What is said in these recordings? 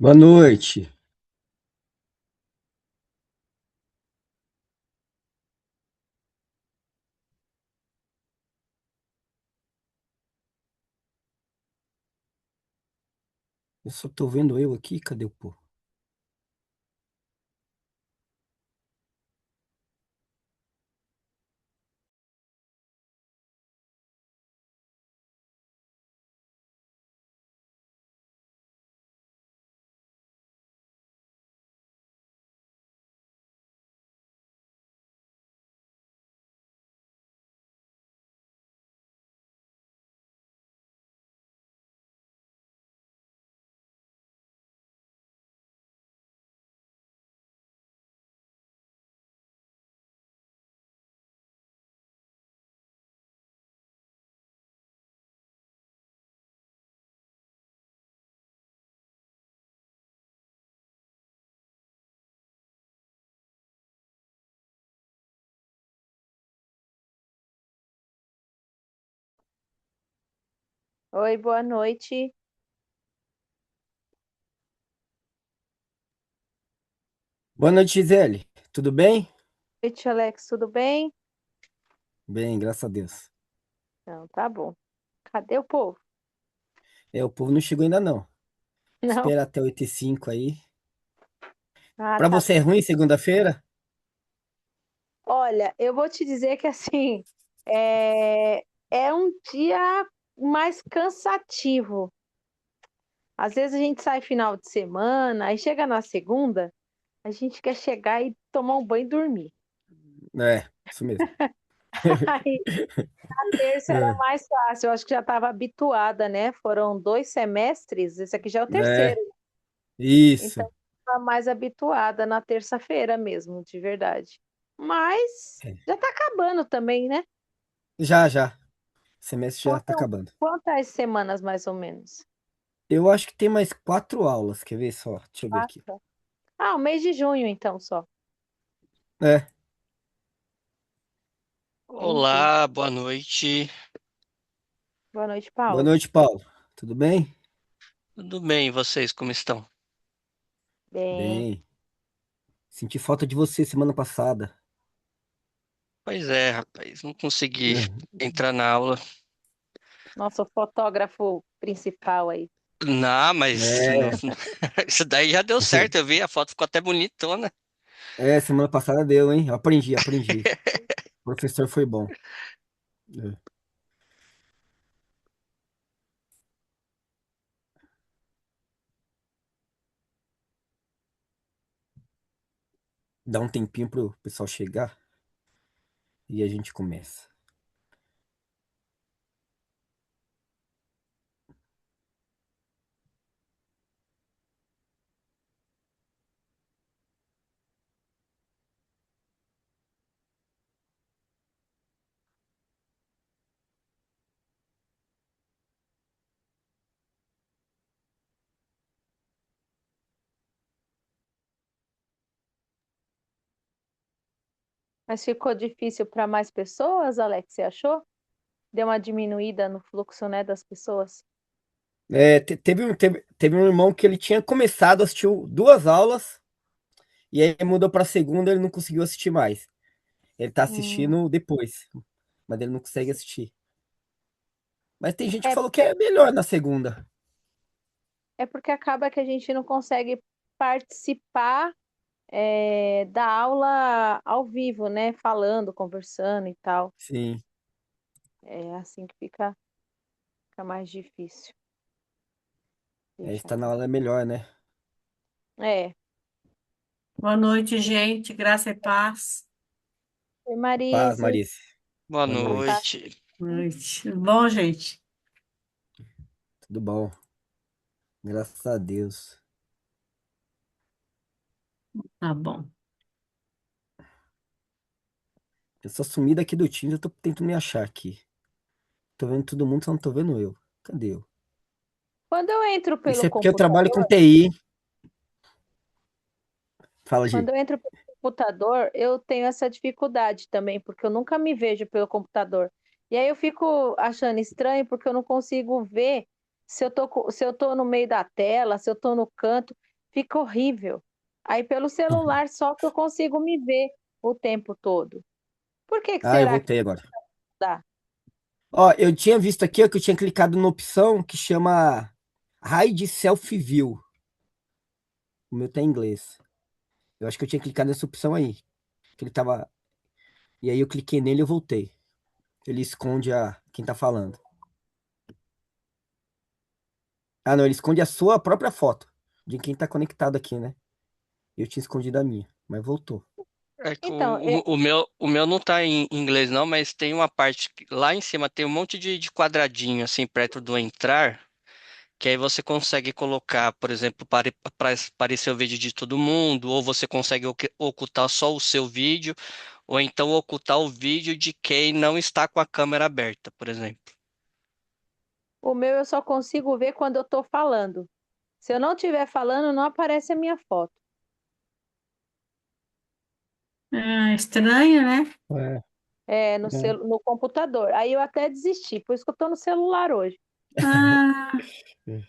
Boa noite. Eu só tô vendo eu aqui, cadê o povo? Oi, boa noite. Boa noite, Gisele. Tudo bem? Boa noite, Alex, tudo bem? Bem, graças a Deus. Não, tá bom. Cadê o povo? É, o povo não chegou ainda não. Não? Espera até 8h05 aí. Ah, Pra tá você é bom. ruim segunda-feira? Olha, eu vou te dizer que assim, é um dia mais cansativo. Às vezes a gente sai final de semana, aí chega na segunda, a gente quer chegar e tomar um banho e dormir. É, isso mesmo. Aí a terça era É, mais fácil, eu acho que já estava habituada, né? Foram 2 semestres, esse aqui já é o terceiro. é, isso. Então, tá mais habituada na terça-feira mesmo, de verdade. Mas É. já tá acabando também, né? Já, já. O semestre já tá Faltam acabando. quantas semanas mais ou menos? Eu acho que tem mais 4 aulas, quer ver só? Deixa eu ver aqui. 4. Ah, o mês de junho, então, só. É, Entendi. Olá, boa noite. Boa noite, boa Paulo. noite, Paulo. Tudo bem? Tudo bem, e vocês como estão? Bem, Bem. Senti falta de você semana passada. Pois é, rapaz, não consegui É, entrar na aula. nosso fotógrafo principal aí. Não, mas é, isso daí já deu certo, eu vi, a foto ficou até bonitona. semana passada deu, hein? Eu aprendi. O professor foi bom. É. Dá um tempinho pro pessoal chegar e a gente começa. Mas ficou difícil para mais pessoas, Alex, você achou? Deu uma diminuída no fluxo, né, das pessoas? Teve um irmão que ele tinha começado a assistir 2 aulas e aí mudou pra segunda, ele não conseguiu assistir mais. Ele tá Hum, assistindo depois, mas ele não consegue assistir. Mas tem gente que é, falou que é melhor na segunda. é porque acaba que a gente não consegue participar da aula ao vivo, né? Falando, conversando e tal. Sim, É assim que fica mais difícil. Deixa estar na aqui. aula é melhor, né? É. Boa noite, gente. Graça e paz. Oi, Paz, Marise. Marice. Boa Boa Tá. noite. noite. Boa noite. Tudo bom, gente? Tudo bom? Graças a Deus. Tá bom. Eu sou sumido aqui do time, eu tô tentando me achar aqui. Tô vendo todo mundo, só não tô vendo eu. Cadê eu? Quando eu entro Isso pelo é porque eu trabalho com computador, TI. Fala, quando Gi. eu entro pelo computador, eu tenho essa dificuldade também, porque eu nunca me vejo pelo computador. E aí eu fico achando estranho, porque eu não consigo ver se eu tô no meio da tela, se eu tô no canto. Fica horrível. Aí pelo celular só que eu consigo me ver o tempo todo. Por que Ah, eu será que voltei agora. dá? Ó, eu tinha visto aqui ó, que eu tinha clicado na opção que chama Hide Self View. O meu tá em inglês. Eu acho que eu tinha clicado nessa opção aí. Que ele tava. E aí eu cliquei nele e eu voltei. Ele esconde quem tá falando. Ah, não, ele esconde a sua própria foto. De quem tá conectado aqui, né? Eu tinha escondido a minha, mas voltou. É que Então, o meu não tá em inglês não, mas tem uma parte lá em cima tem um monte de quadradinho assim perto do entrar, que aí você consegue colocar, por exemplo, para aparecer o vídeo de todo mundo, ou você consegue ocultar só o seu vídeo, ou então ocultar o vídeo de quem não está com a câmera aberta, por exemplo. o meu eu só consigo ver quando eu tô falando. Se eu não estiver falando, não aparece a minha foto. Ah, estranho, né? É, No computador. Aí eu até desisti, por isso que eu tô no celular hoje. Ah, é.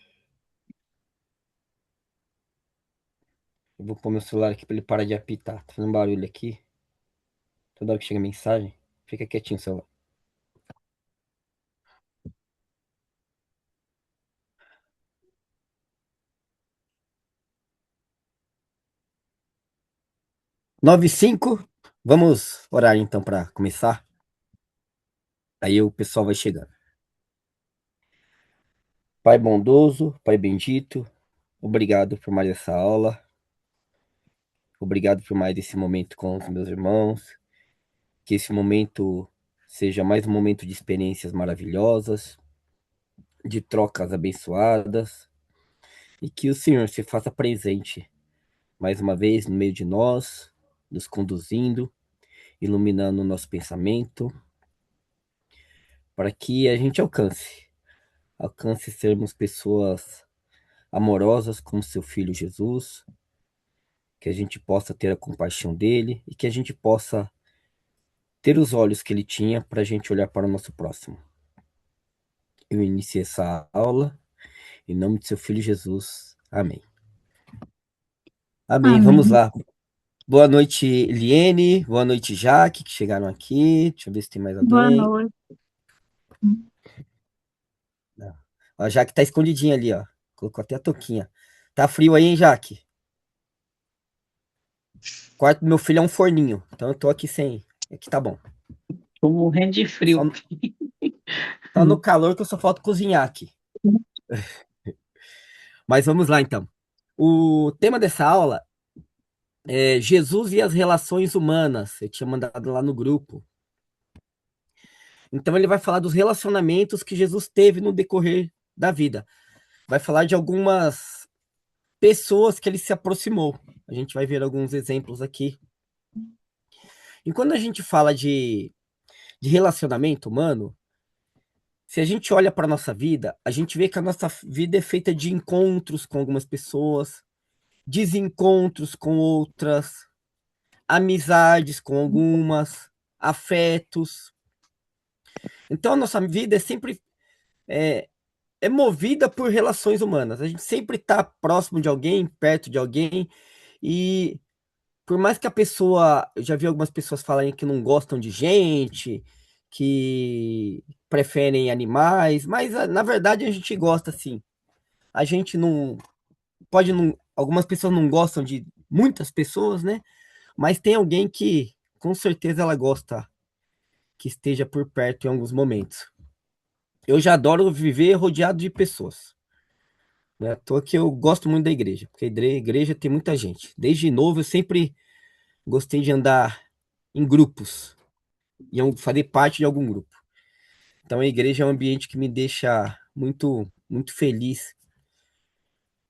Eu vou pôr meu celular aqui pra ele parar de apitar. Tá fazendo barulho aqui. Toda hora que chega mensagem, fica quietinho o celular. Nove e 5. Vamos orar então para começar. Aí o pessoal vai chegando. Pai bondoso, Pai bendito, obrigado por mais essa aula. Obrigado por mais esse momento com os meus irmãos. Que esse momento seja mais um momento de experiências maravilhosas, de trocas abençoadas. E que o Senhor se faça presente mais uma vez no meio de nós, nos conduzindo, iluminando o nosso pensamento, para que a gente alcance sermos pessoas amorosas como seu filho Jesus, que a gente possa ter a compaixão dele e que a gente possa ter os olhos que ele tinha para a gente olhar para o nosso próximo. Eu iniciei essa aula em nome de seu filho Jesus. Amém. Amém. Vamos amém. lá. Boa noite, Liene. Boa noite, Jaque, que chegaram aqui. Deixa eu ver se tem mais Boa alguém. noite. Não. A Jaque tá escondidinha ali, ó. Colocou até a touquinha. Tá frio aí, hein, Jaque? O quarto do meu filho é um forninho. Então eu tô aqui sem. Aqui tá bom. Tô morrendo de Só, frio. só no calor que eu só falta cozinhar aqui. Mas vamos lá então. O tema dessa aula é Jesus e as relações humanas. Eu tinha mandado lá no grupo. Então ele vai falar dos relacionamentos que Jesus teve no decorrer da vida. Vai falar de algumas pessoas que ele se aproximou. A gente vai ver alguns exemplos aqui. E quando a gente fala de relacionamento humano, se a gente olha para a nossa vida, a gente vê que a nossa vida é feita de encontros com algumas pessoas, desencontros com outras, amizades com algumas, afetos. Então a nossa vida é sempre é, é movida por relações humanas. A gente sempre está próximo de alguém, perto de alguém, e por mais que a pessoa, eu já vi algumas pessoas falarem que não gostam de gente, que preferem animais, mas na verdade a gente gosta sim. A gente não pode não, algumas pessoas não gostam de muitas pessoas, né? Mas tem alguém que com certeza ela gosta que esteja por perto em alguns momentos. Eu já adoro viver rodeado de pessoas. Né? À toa que eu gosto muito da igreja, porque a igreja tem muita gente. Desde novo eu sempre gostei de andar em grupos e fazer parte de algum grupo. Então a igreja é um ambiente que me deixa muito feliz,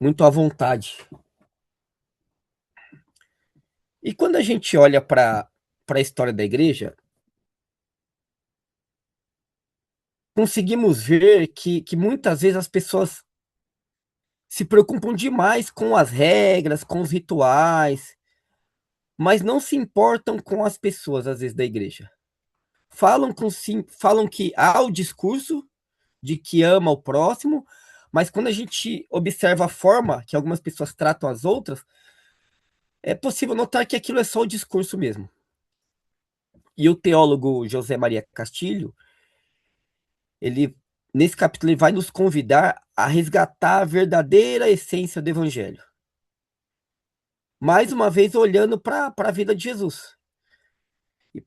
muito à vontade. E quando a gente olha para a história da igreja, conseguimos ver que muitas vezes as pessoas se preocupam demais com as regras, com os rituais, mas não se importam com as pessoas, às vezes, da igreja. Falam que há o discurso de que ama o próximo, Mas quando a gente observa a forma que algumas pessoas tratam as outras, é possível notar que aquilo é só o discurso mesmo. E o teólogo José Maria Castilho, ele nesse capítulo ele vai nos convidar a resgatar a verdadeira essência do evangelho. Mais uma vez olhando para a vida de Jesus. E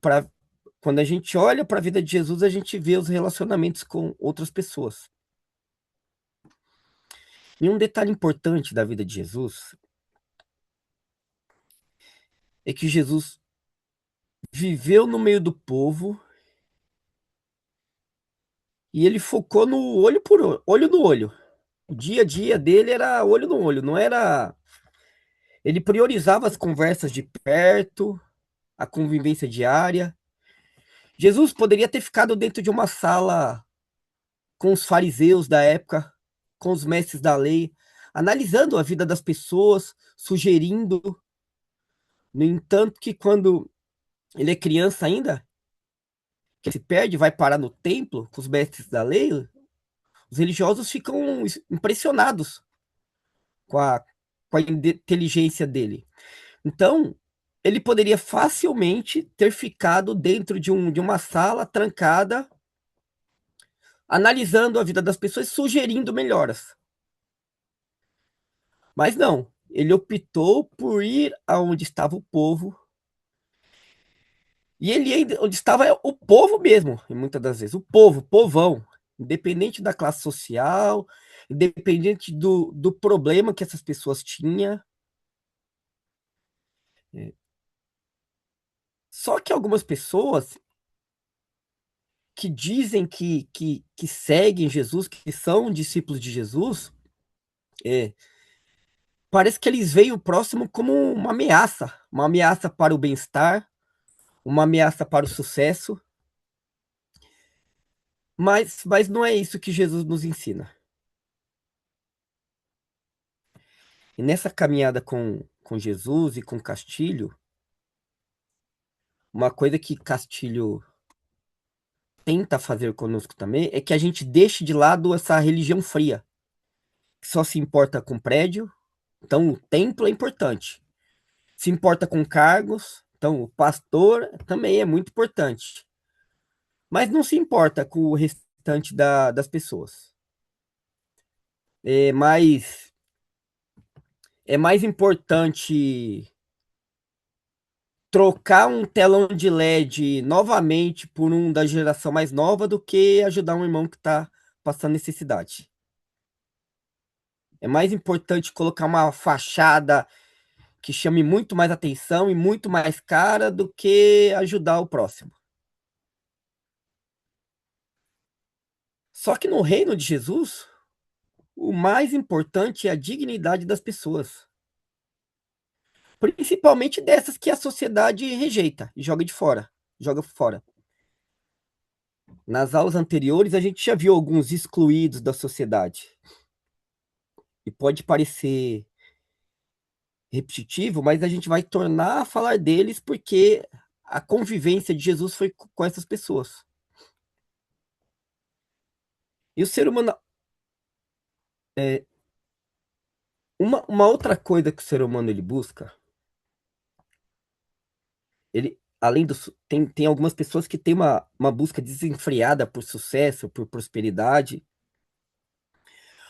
quando a gente olha para a vida de Jesus, a gente vê os relacionamentos com outras pessoas. E um detalhe importante da vida de Jesus é que Jesus viveu no meio do povo e ele focou no olho por olho, olho no olho. O dia a dia dele era olho no olho, não era. Ele priorizava as conversas de perto, a convivência diária. Jesus poderia ter ficado dentro de uma sala com os fariseus da época, com os mestres da lei, analisando a vida das pessoas, sugerindo. No entanto, que quando ele é criança ainda, que ele se perde, vai parar no templo com os mestres da lei, os religiosos ficam impressionados com a inteligência dele. Então, ele poderia facilmente ter ficado dentro de uma sala trancada, analisando a vida das pessoas, sugerindo melhoras. Mas não, ele optou por ir aonde estava o povo. E ele ainda, onde estava o povo mesmo, e muitas das vezes, o povo, povão, independente da classe social, independente do problema que essas pessoas tinham. Só que algumas pessoas que dizem que seguem Jesus, que são discípulos de Jesus, é, parece que eles veem o próximo como uma ameaça para o bem-estar, uma ameaça para o sucesso, mas não é isso que Jesus nos ensina. E nessa caminhada com Jesus e com Castilho, uma coisa que Castilho tenta fazer conosco também é que a gente deixe de lado essa religião fria, que só se importa com prédio. Então, o templo é importante. Se importa com cargos, então o pastor também é muito importante. Mas não se importa com o restante das pessoas. É mais, é mais importante trocar um telão de LED novamente por um da geração mais nova do que ajudar um irmão que está passando necessidade. É mais importante colocar uma fachada que chame muito mais atenção e muito mais cara do que ajudar o próximo. Só que no reino de Jesus, o mais importante é a dignidade das pessoas. Principalmente dessas que a sociedade rejeita e joga fora. Nas aulas anteriores, a gente já viu alguns excluídos da sociedade. E pode parecer repetitivo, mas a gente vai tornar a falar deles porque a convivência de Jesus foi com essas pessoas. E o ser humano. Uma outra coisa que o ser humano ele busca, ele, além do. Tem algumas pessoas que têm uma busca desenfreada por sucesso, por prosperidade.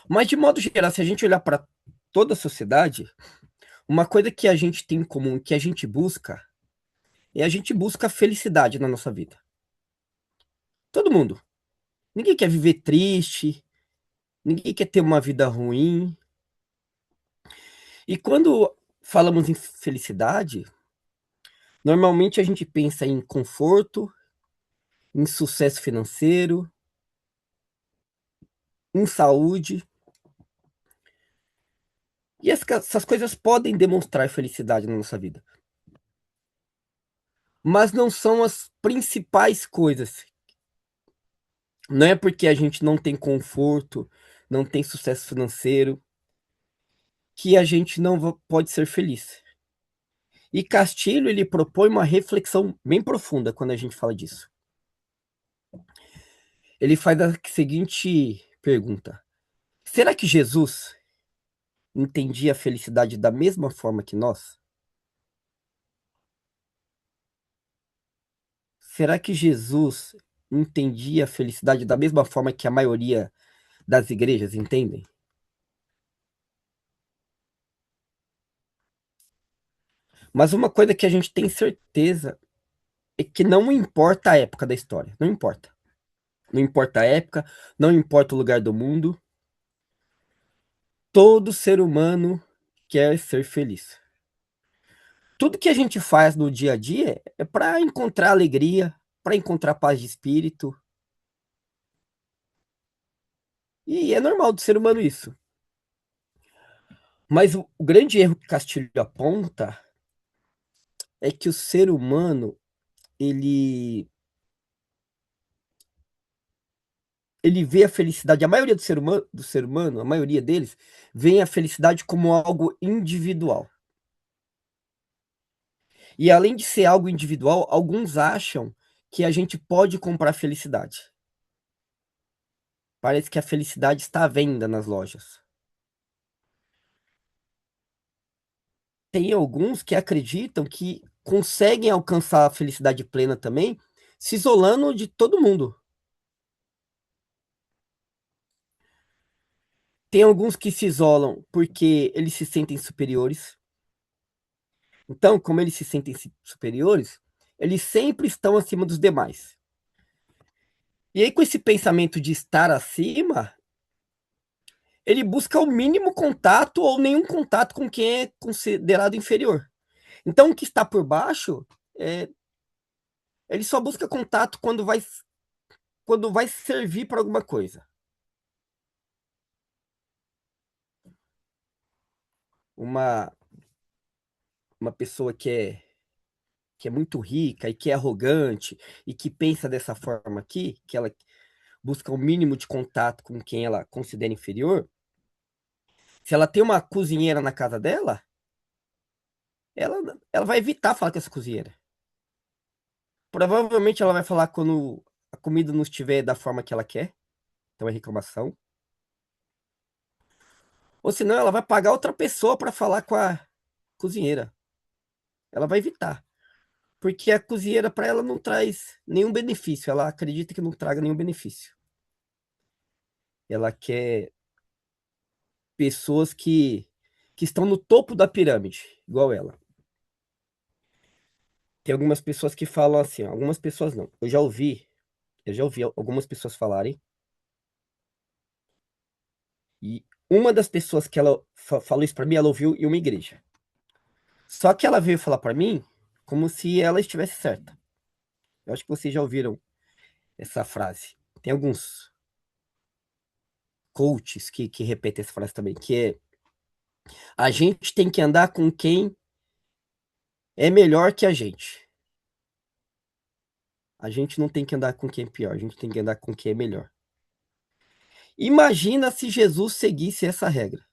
Mas, de modo geral, se a gente olhar para toda a sociedade, uma coisa que a gente tem em comum, que a gente busca, é a gente busca felicidade na nossa vida. Todo mundo. Ninguém quer viver triste, ninguém quer ter uma vida ruim. E quando falamos em felicidade, normalmente a gente pensa em conforto, em sucesso financeiro, em saúde. E essas coisas podem demonstrar felicidade na nossa vida. Mas não são as principais coisas. Não é porque a gente não tem conforto, não tem sucesso financeiro, que a gente não pode ser feliz. E Castilho, ele propõe uma reflexão bem profunda quando a gente fala disso. Ele faz a seguinte pergunta: Será que Jesus entendia a felicidade da mesma forma que nós? Será que Jesus entendia a felicidade da mesma forma que a maioria das igrejas entendem? Mas uma coisa que a gente tem certeza é que não importa a época da história, não importa. Não importa a época, não importa o lugar do mundo, todo ser humano quer ser feliz. Tudo que a gente faz no dia a dia é para encontrar alegria, para encontrar paz de espírito. E é normal do ser humano isso. Mas o grande erro que Castilho aponta é que o ser humano, ele, ele vê a felicidade, a maioria do ser humano, a maioria deles, vê a felicidade como algo individual. E além de ser algo individual, alguns acham que a gente pode comprar felicidade. Parece que a felicidade está à venda nas lojas. Tem alguns que acreditam que conseguem alcançar a felicidade plena também, se isolando de todo mundo. Tem alguns que se isolam porque eles se sentem superiores. Então, como eles se sentem superiores, eles sempre estão acima dos demais. E aí, com esse pensamento de estar acima, ele busca o mínimo contato ou nenhum contato com quem é considerado inferior. Então, o que está por baixo, ele só busca contato quando vai servir para alguma coisa. Uma, uma pessoa que é muito rica e que é arrogante e que pensa dessa forma aqui, que ela busca o mínimo de contato com quem ela considera inferior, se ela tem uma cozinheira na casa dela, ela, ela vai evitar falar com essa cozinheira. Provavelmente ela vai falar quando a comida não estiver da forma que ela quer, então é reclamação. Ou senão ela vai pagar outra pessoa para falar com a cozinheira. Ela vai evitar. Porque a cozinheira para ela não traz nenhum benefício. Ela acredita que não traga nenhum benefício. Ela quer pessoas que estão no topo da pirâmide, igual ela. Tem algumas pessoas que falam assim, ó, algumas pessoas não. Eu já ouvi algumas pessoas falarem. E uma das pessoas que ela falou isso para mim, ela ouviu em uma igreja. Só que ela veio falar para mim como se ela estivesse certa. Eu acho que vocês já ouviram essa frase. Tem alguns coaches que repetem essa frase também, que é a gente tem que andar com quem é melhor que a gente. A gente não tem que andar com quem é pior, a gente tem que andar com quem é melhor. Imagina se Jesus seguisse essa regra.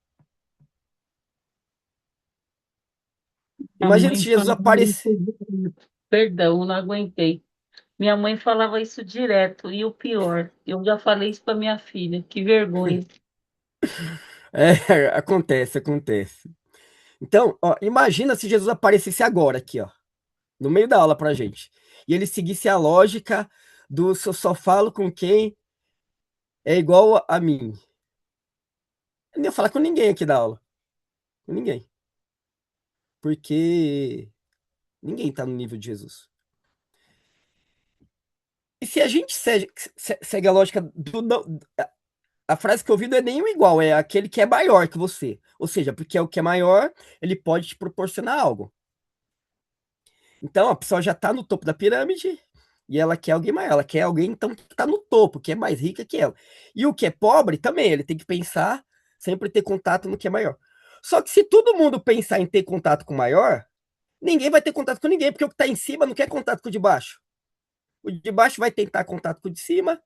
Minha Imagina se mãe Jesus falava aparecesse. isso direto. Perdão, não aguentei. Minha mãe falava isso direto. E o pior, eu já falei isso para minha filha. Que vergonha. É, acontece, acontece. Então, ó, imagina se Jesus aparecesse agora aqui, ó, no meio da aula pra gente. E ele seguisse a lógica do só falo com quem é igual a mim. Eu não ia falar com ninguém aqui da aula. Com ninguém. Porque ninguém tá no nível de Jesus. E se a gente segue a lógica do. A frase que eu ouvi não é nenhum igual, é aquele que é maior que você. Ou seja, porque é o que é maior, ele pode te proporcionar algo. Então a pessoa já tá no topo da pirâmide e ela quer alguém maior. Ela quer alguém então que tá no topo, que é mais rica que ela. E o que é pobre também, ele tem que pensar sempre ter contato no que é maior. Só que se todo mundo pensar em ter contato com o maior, ninguém vai ter contato com ninguém, porque o que tá em cima não quer contato com o de baixo. O de baixo vai tentar contato com o de cima,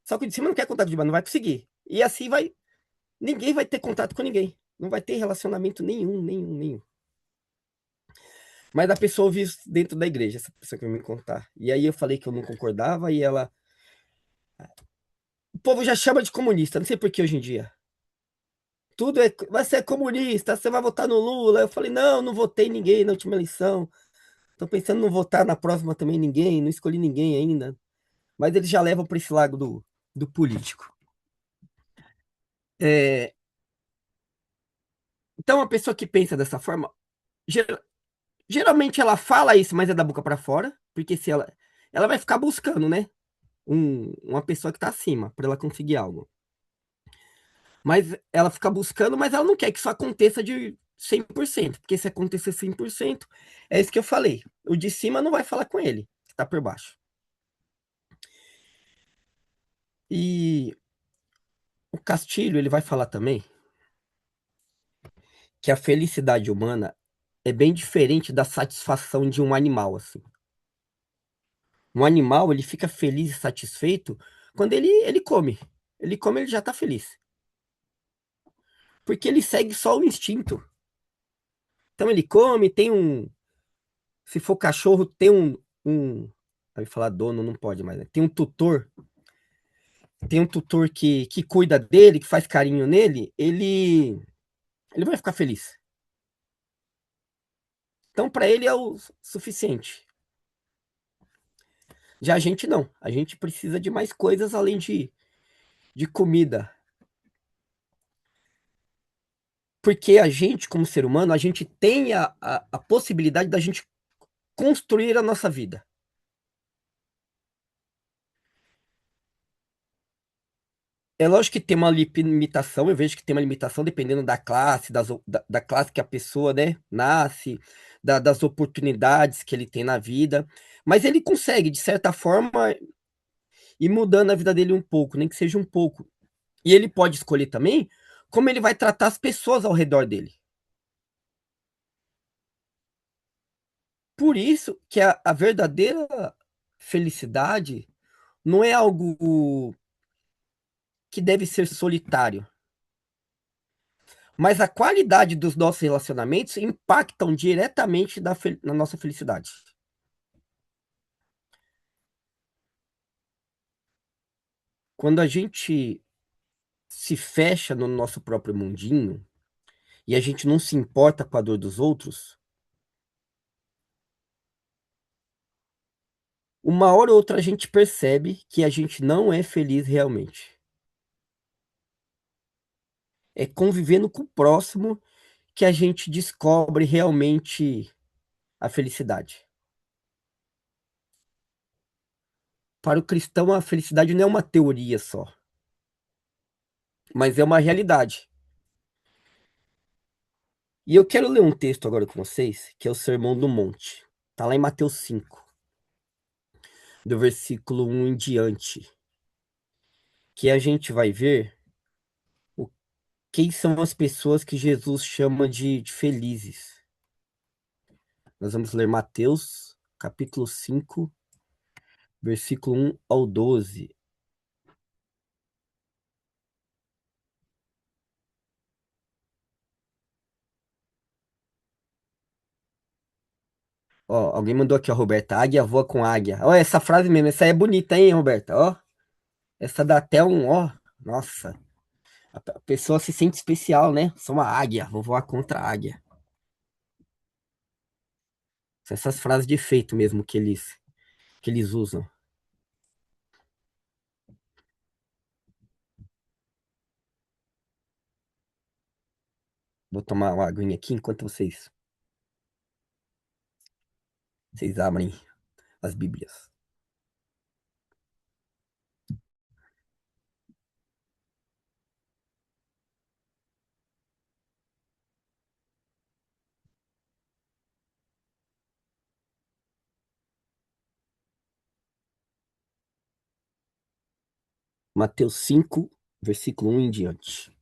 só que o de cima não quer contato com o de baixo, não vai conseguir. E assim vai, ninguém vai ter contato com ninguém. Não vai ter relacionamento nenhum. Mas a pessoa ouviu isso dentro da igreja, essa pessoa que veio me contar. E aí eu falei que eu não concordava e ela. O povo já chama de comunista, não sei por que hoje em dia. tudo é, você é comunista, você vai votar no Lula. Eu falei, não, não votei ninguém na última eleição. Tô pensando em não votar na próxima também ninguém, não escolhi ninguém ainda. Mas eles já levam para esse lado do político. É, então, a pessoa que pensa dessa forma, geralmente ela fala isso, mas é da boca para fora, porque se ela vai ficar buscando, né? Uma pessoa que tá acima, para ela conseguir algo. Mas ela fica buscando, mas ela não quer que isso aconteça de 100%, porque se acontecer 100%, é isso que eu falei. O de cima não vai falar com ele, que tá por baixo. E o Castilho, ele vai falar também que a felicidade humana é bem diferente da satisfação de um animal, assim. Um animal, ele fica feliz e satisfeito quando ele come. Ele come, ele já tá feliz. Porque ele segue só o instinto. Então ele come, tem um. Se for cachorro, tem um. Vai falar dono, não pode mais, né? Tem um tutor. Tem um tutor que cuida dele, que faz carinho nele, ele vai ficar feliz. Então, para ele é o suficiente. Já a gente não. A gente precisa de mais coisas além de comida. Porque a gente, como ser humano, a gente tem a possibilidade da gente construir a nossa vida. É lógico que tem uma limitação, eu vejo que tem uma limitação dependendo da classe, da classe que a pessoa, né, nasce, das oportunidades que ele tem na vida. Mas ele consegue, de certa forma, ir mudando a vida dele um pouco, nem que seja um pouco. E ele pode escolher também como ele vai tratar as pessoas ao redor dele. Por isso que a verdadeira felicidade não é algo que deve ser solitário, mas a qualidade dos nossos relacionamentos impactam diretamente na nossa felicidade. Quando a gente se fecha no nosso próprio mundinho e a gente não se importa com a dor dos outros, uma hora ou outra a gente percebe que a gente não é feliz realmente. É convivendo com o próximo que a gente descobre realmente a felicidade. Para o cristão, a felicidade não é uma teoria só, mas é uma realidade. E eu quero ler um texto agora com vocês, que é o Sermão do Monte. Está lá em Mateus 5, do versículo 1 em diante, que a gente vai ver o, quem são as pessoas que Jesus chama de felizes. Nós vamos ler Mateus, capítulo 5, versículo 1 ao 12. Ó, alguém mandou aqui, ó, Roberta. Águia voa com águia. Ó, essa frase mesmo, essa aí é bonita, hein, Roberta? Ó, essa dá até um, ó, nossa. A pessoa se sente especial, né? Sou uma águia, vou voar contra a águia. São essas frases de efeito mesmo que eles usam. Vou tomar uma aguinha aqui enquanto vocês abrem as Bíblias. Mateus 5, versículo 1 em diante.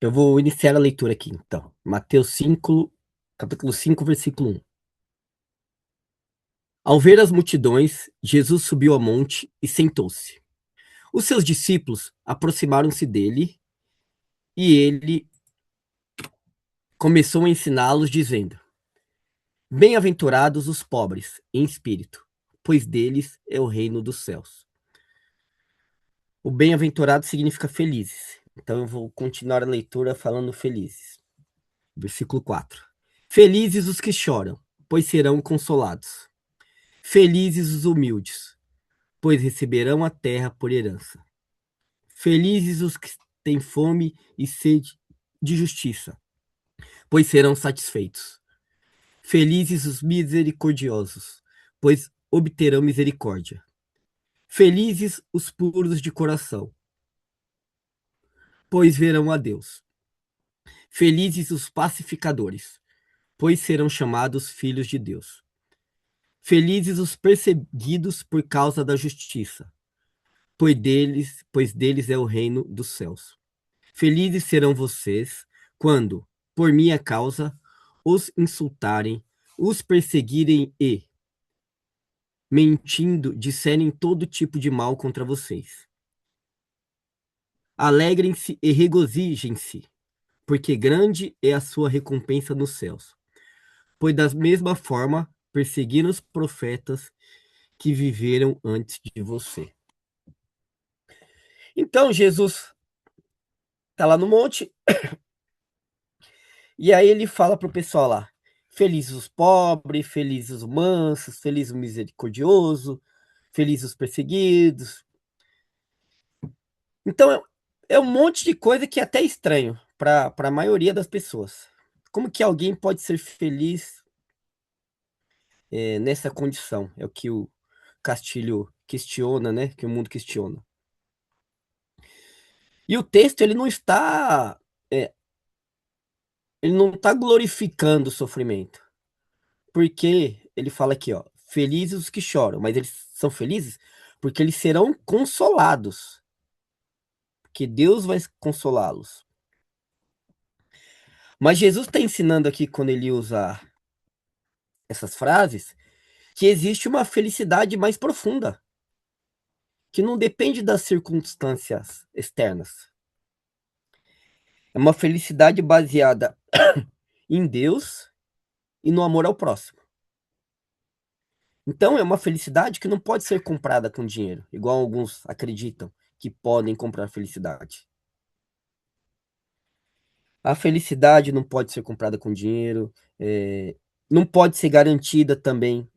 Eu vou iniciar a leitura aqui, então. Mateus 5, capítulo 5, versículo 1. Ao ver as multidões, Jesus subiu ao monte e sentou-se. Os seus discípulos aproximaram-se dele e ele começou a ensiná-los, dizendo: Bem-aventurados os pobres em espírito, pois deles é o reino dos céus. O bem-aventurado significa felizes. Então eu vou continuar a leitura falando felizes. Versículo 4. Felizes os que choram, pois serão consolados. Felizes os humildes, pois receberão a terra por herança. Felizes os que têm fome e sede de justiça, pois serão satisfeitos. Felizes os misericordiosos, pois obterão misericórdia. Felizes os puros de coração, pois verão a Deus. Felizes os pacificadores, pois serão chamados filhos de Deus. Felizes os perseguidos por causa da justiça, pois deles é o reino dos céus. Felizes serão vocês quando, por minha causa, os insultarem, os perseguirem e, mentindo, disserem todo tipo de mal contra vocês. Alegrem-se e regozijem-se, porque grande é a sua recompensa nos céus. Pois da mesma forma perseguiram os profetas que viveram antes de você. Então Jesus está lá no monte, e aí ele fala para o pessoal lá: felizes os pobres, felizes os mansos, felizes o misericordioso, felizes os perseguidos. Então é um monte de coisa que é até estranho para a maioria das pessoas. Como que alguém pode ser feliz nessa condição? É o que o Castilho questiona, né? Que o mundo questiona. E o texto é, ele não está glorificando o sofrimento, porque ele fala aqui, ó, felizes os que choram, mas eles são felizes porque eles serão consolados, porque Deus vai consolá-los. Mas Jesus está ensinando aqui, quando ele usa essas frases, que existe uma felicidade mais profunda, que não depende das circunstâncias externas. É uma felicidade baseada em Deus e no amor ao próximo. Então, é uma felicidade que não pode ser comprada com dinheiro, igual alguns acreditam que podem comprar felicidade. A felicidade não pode ser comprada com dinheiro, não pode ser garantida também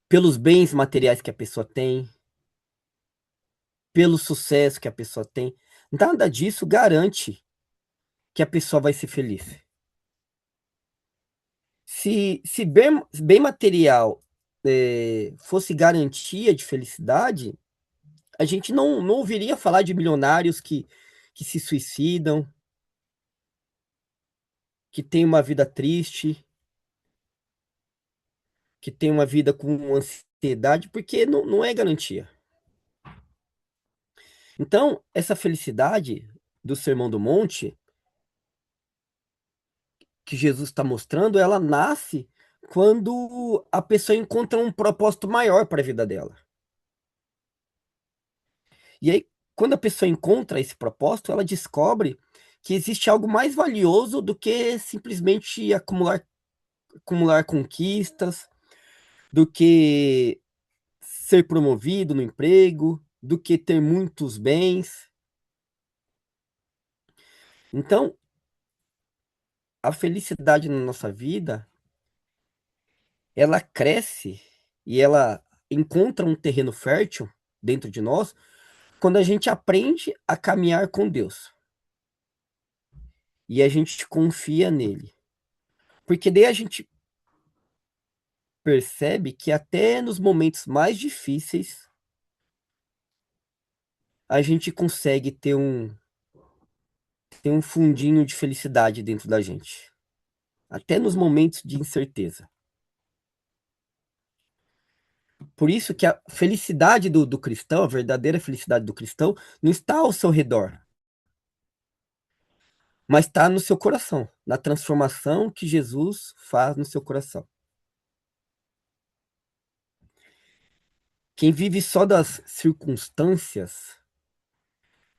pelos bens materiais que a pessoa tem, pelo sucesso que a pessoa tem. Nada disso garante que a pessoa vai ser feliz. Se bem material fosse garantia de felicidade, a gente não ouviria falar de milionários que se suicidam, que têm uma vida triste, que têm uma vida com ansiedade, porque não é garantia. Então, essa felicidade do Sermão do Monte, que Jesus está mostrando, ela nasce quando a pessoa encontra um propósito maior para a vida dela. E aí, quando a pessoa encontra esse propósito, ela descobre que existe algo mais valioso do que simplesmente acumular conquistas, do que ser promovido no emprego, do que ter muitos bens. Então, a felicidade na nossa vida, ela cresce e ela encontra um terreno fértil dentro de nós quando a gente aprende a caminhar com Deus e a gente confia nele. Porque daí a gente percebe que até nos momentos mais difíceis a gente consegue ter um fundinho de felicidade dentro da gente, até nos momentos de incerteza. Por isso que a felicidade do cristão, a verdadeira felicidade do cristão, não está ao seu redor. mas está no seu coração, na transformação que Jesus faz no seu coração. Quem vive só das circunstâncias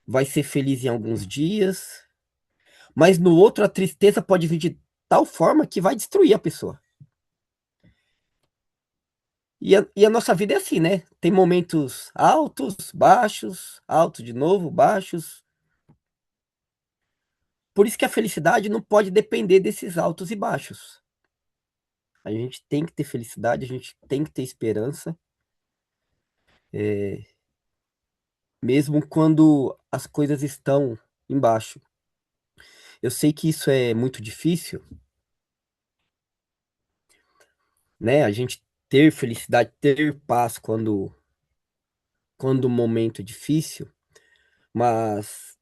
vai ser feliz em alguns dias, mas no outro a tristeza pode vir de tal forma que vai destruir a pessoa. E a nossa vida é assim, né? Tem momentos altos, altos de novo, baixos. Por isso que a felicidade não pode depender desses altos e baixos. A gente tem que ter felicidade, a gente tem que ter esperança, mesmo quando as coisas estão embaixo. Eu sei que isso é muito difícil, né? A gente ter felicidade, ter paz quando o momento é difícil, mas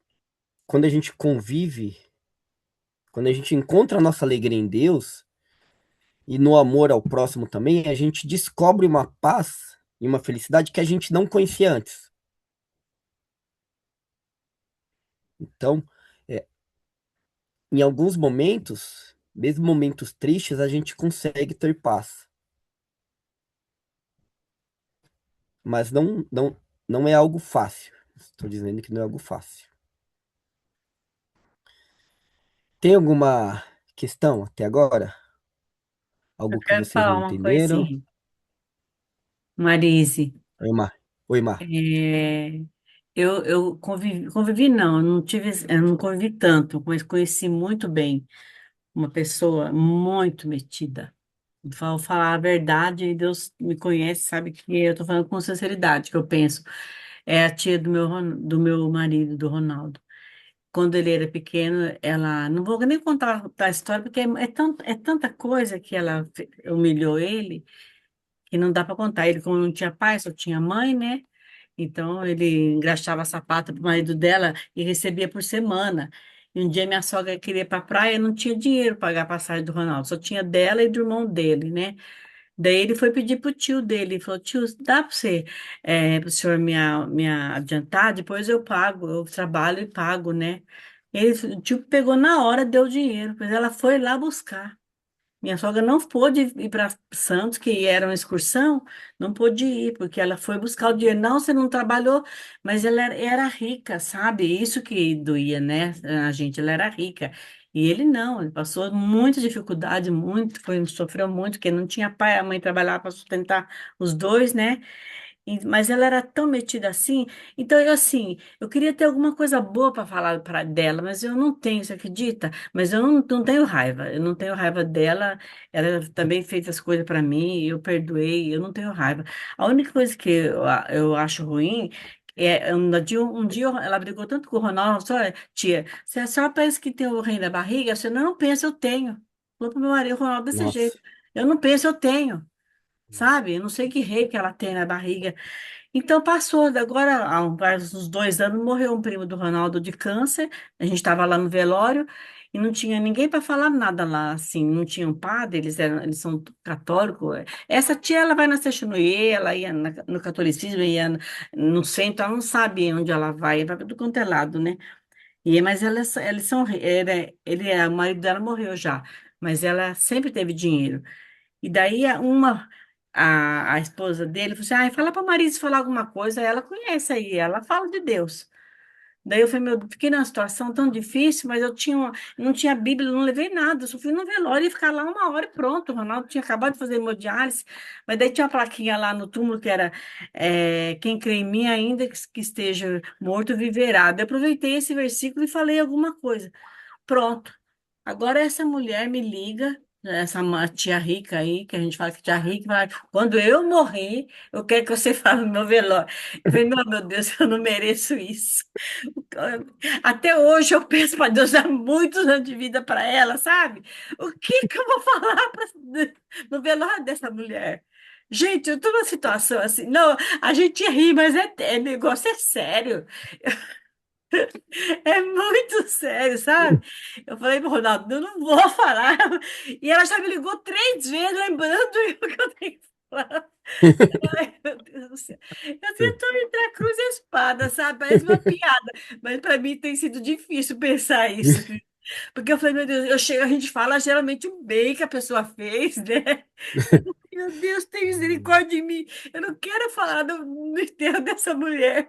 quando a gente convive, quando a gente encontra a nossa alegria em Deus e no amor ao próximo também, a gente descobre uma paz e uma felicidade que a gente não conhecia antes. Então, é, em alguns momentos, mesmo momentos tristes, a gente consegue ter paz, mas não é algo fácil. Estou dizendo que não é algo fácil. Tem alguma questão até agora? Eu Algo que quero vocês falar não uma entenderam? coisinha. Marise, Oi, Mar. Oi, Mar. é, eu convivi não, eu não convivi tanto, mas conheci muito bem uma pessoa muito metida. Vou falar a verdade e Deus me conhece, sabe que eu estou falando com sinceridade, que eu penso. É a tia do meu marido, do Ronaldo. Quando ele era pequeno, ela. Não vou nem contar a história, porque é tanta coisa que ela humilhou ele, que não dá para contar. Ele, como não tinha pai, só tinha mãe, né? Então, ele engraxava sapato para o marido dela e recebia por semana. E um dia minha sogra queria ir para a praia e não tinha dinheiro para pagar a passagem do Ronaldo, só tinha dela e do irmão dele, né? Daí ele foi pedir pro tio dele, ele falou, tio, dá para você, pro senhor me adiantar? Depois eu pago, eu trabalho e pago, né? O tio pegou na hora, deu o dinheiro, pois ela foi lá buscar. Minha sogra não pôde ir para Santos, que era uma excursão, não pôde ir, porque ela foi buscar o dinheiro. Não, você não trabalhou, mas ela era rica, sabe? Isso que doía, né? A gente, ela era rica. E ele não, ele passou muita dificuldade, muito, sofreu muito, porque não tinha pai, a mãe trabalhava para sustentar os dois, né? Mas ela era tão metida assim. Então, eu assim, eu queria ter alguma coisa boa para falar para dela, mas eu não tenho, você acredita? Mas eu não tenho raiva. Eu não tenho raiva dela. Ela também fez as coisas para mim, eu perdoei, eu não tenho raiva. A única coisa que eu acho ruim um dia ela brigou tanto com o Ronaldo, falou, olha, tia, se a senhora pensa que tem o reino da barriga, você não pensa, eu tenho. Falou pro meu marido, o Ronaldo, desse jeito. Nossa. Eu não penso, eu tenho. Sabe? Eu não sei que rei que ela tem na barriga. Então passou, agora faz uns 2 anos morreu um primo do Ronaldo de câncer. A gente estava lá no velório e não tinha ninguém para falar nada lá, assim, não tinha um padre, eles são católicos. Essa tia ela vai na Seixonoye, ela ia no catolicismo, ia no centro, ela não sabe onde ela vai para tudo quanto é lado, né? Mas eles são, o marido dela morreu já, mas ela sempre teve dinheiro. E daí a esposa dele falou assim, ah, fala para Marisa falar alguma coisa, ela conhece aí, ela fala de Deus. Daí eu falei, fiquei numa situação tão difícil, mas não tinha Bíblia, não levei nada, eu só fui no velório e ficar lá 1 hora e pronto. O Ronaldo tinha acabado de fazer hemodiálise, mas daí tinha uma plaquinha lá no túmulo que era quem crê em mim, ainda que esteja morto, viverá. Daí eu aproveitei esse versículo e falei alguma coisa. Pronto. Agora essa mulher me liga, tia rica aí, que a gente fala que tia rica, fala, quando eu morrer, eu quero que você fale no meu velório. Eu falei, meu Deus, eu não mereço isso. Até hoje eu peço para Deus dar muitos anos de vida para ela, sabe? O que que eu vou falar no velório dessa mulher? Gente, eu estou numa situação assim, não, a gente ri, mas negócio é sério. É muito sério, sabe? Eu falei pro Ronaldo, eu não vou falar. E ela já me ligou 3 vezes, lembrando o que eu tenho que falar. Ai, meu Deus do céu. Eu tento entre a cruz e a espada, sabe? Parece uma piada. Mas para mim tem sido difícil pensar isso. Porque eu falei, meu Deus, eu chego, a gente fala geralmente o bem que a pessoa fez, né? Meu Deus, tem misericórdia de mim. Eu não quero falar no enterro dessa mulher.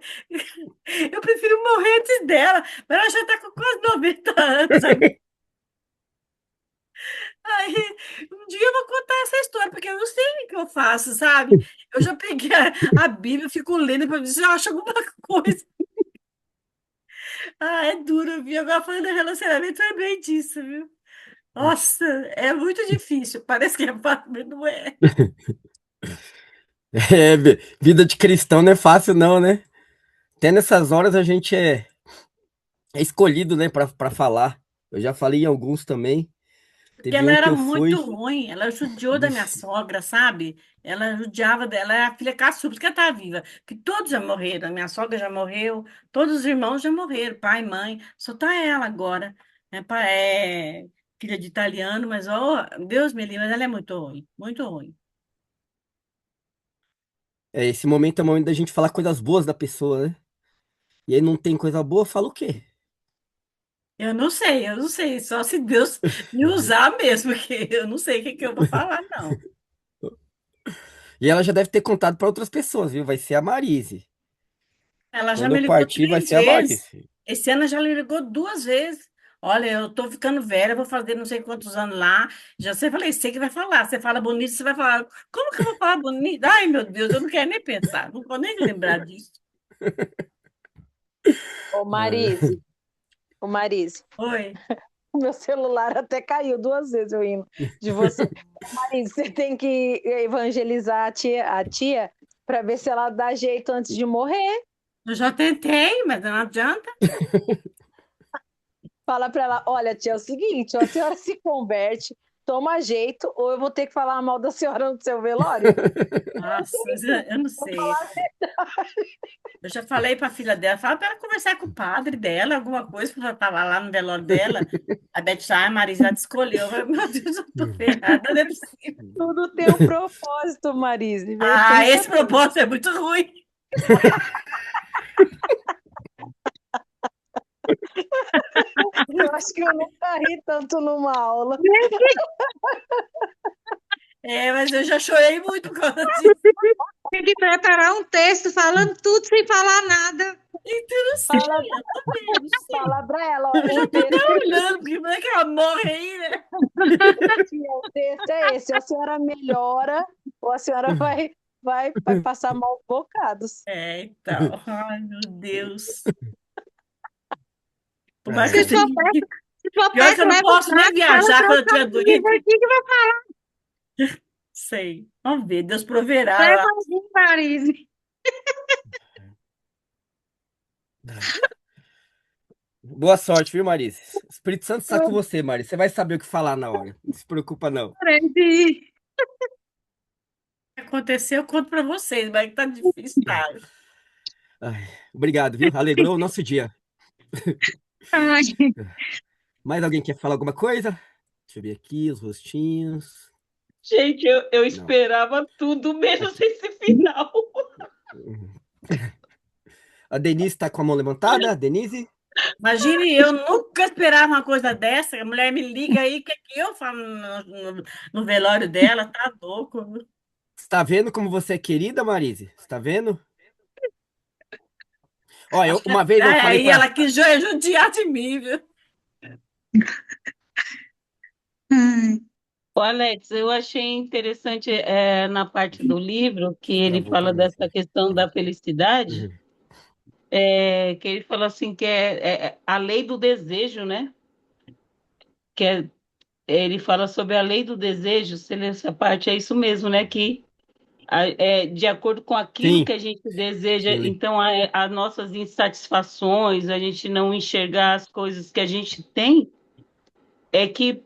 Eu prefiro morrer antes dela, mas ela já está com quase 90 anos. Aí, um dia eu vou contar essa história, porque eu não sei o que eu faço, sabe? Eu já peguei a Bíblia, fico lendo para ver se eu acho alguma coisa. Ah, é duro, viu? Agora falando de relacionamento, eu lembrei disso, viu? Nossa, é muito difícil. Parece que é fácil, mas não é. É, vida de cristão não é fácil, não, né? Até nessas horas a gente é escolhido, né, pra falar. Eu já falei em alguns também. Porque Teve ela um que era eu fui. muito ruim, ela judiou da minha Vixe, sogra, sabe? Ela judiava dela, ela é a filha caçula, por isso que ela tá viva. Que todos já morreram, minha sogra já morreu, todos os irmãos já morreram, pai, mãe, só tá ela agora. É filha de italiano, mas, ó, Deus me livre, mas ela é muito ruim, muito ruim. esse momento é o momento da gente falar coisas boas da pessoa, né? E aí não tem coisa boa, fala o quê? Eu não sei, só se Deus me usar mesmo, porque eu não sei o que que eu vou falar, não. E ela já deve ter contado para outras pessoas, viu? Vai ser a Marise. Ela já Quando me eu ligou partir, vai 3 ser a vezes. Marise. Esse ano já me ligou 2 vezes. Olha, eu tô ficando velha, vou fazer não sei quantos anos lá. Já sei, falei, sei que vai falar. Você fala bonito, você vai falar. Como que eu vou falar bonito? Ai, meu Deus, eu não quero nem pensar, não vou nem lembrar disso. Ô, Ah, Marise, ô, Marise, Oi. o meu celular até caiu 2 vezes eu indo de você. Ô, Marise, você tem que evangelizar a tia para ver se ela dá jeito antes de morrer. Eu já tentei, mas não adianta. Fala para ela, olha, tia, é o seguinte, ou a senhora se converte, toma jeito, ou eu vou ter que falar mal da senhora no seu velório. Nossa, mas eu não sei. Eu já falei para a filha dela, fala para ela conversar com o padre dela, alguma coisa, porque eu estava lá no velório dela. A Beth, a Marisa já te escolheu. Eu falei, meu Deus, eu tô ferrada, não é possível. Tudo tem um propósito, Marise, Ah, pensa esse bem. propósito é muito ruim. Eu acho que eu nunca ri tanto numa aula. É, mas eu já chorei muito por causa disso. Tem que preparar um texto falando tudo sem falar nada. Então, eu não sei, Fala, eu também, eu não sei. fala pra ela, Eu ó, já o tô até texto, olhando, porque como é que ela morre aí, né? tia, o texto é esse, ou a senhora melhora, ou a senhora vai passar maus bocados. É, então. Ai, meu Deus. Tomara que ai, Se eu for ai. tenha. perto, se for Pior que perto, eu não leva o posso nem prato, fala viajar para quando os eu estiver amigos doente. aqui que vai Sei. Vamos ver, Deus proverá. leva em Paris. Boa sorte, viu, Marise? O Espírito Santo está com você, Marise. Você vai saber o que falar na hora. Não se preocupa, não. O que aconteceu, eu conto para vocês, mas tá difícil, tá? Ai, obrigado, viu? Alegrou o nosso dia. Ai, Mais alguém quer falar alguma coisa? Deixa eu ver aqui os rostinhos. Gente, eu Não. esperava tudo menos esse final. A Denise está com a mão levantada? Denise? Imagine, eu nunca esperava uma coisa dessa. A mulher me liga aí, o que é que eu falo no velório dela? Tá louco. Está vendo como você é querida, Marise? Está vendo? Ó, uma vez eu falei Aí para. ela quis judiar de mim, viu? ai, Ô, Alex, eu achei interessante na parte do livro que ele Travou para fala mim dessa aqui. questão da felicidade, Uhum. que ele fala assim que é a lei do desejo, né? Que ele fala sobre a lei do desejo, se lê essa parte, é isso mesmo, né? Que de acordo com aquilo Sim, que a gente deseja, sim, então as nossas insatisfações, a gente não enxergar as coisas que a gente tem, é que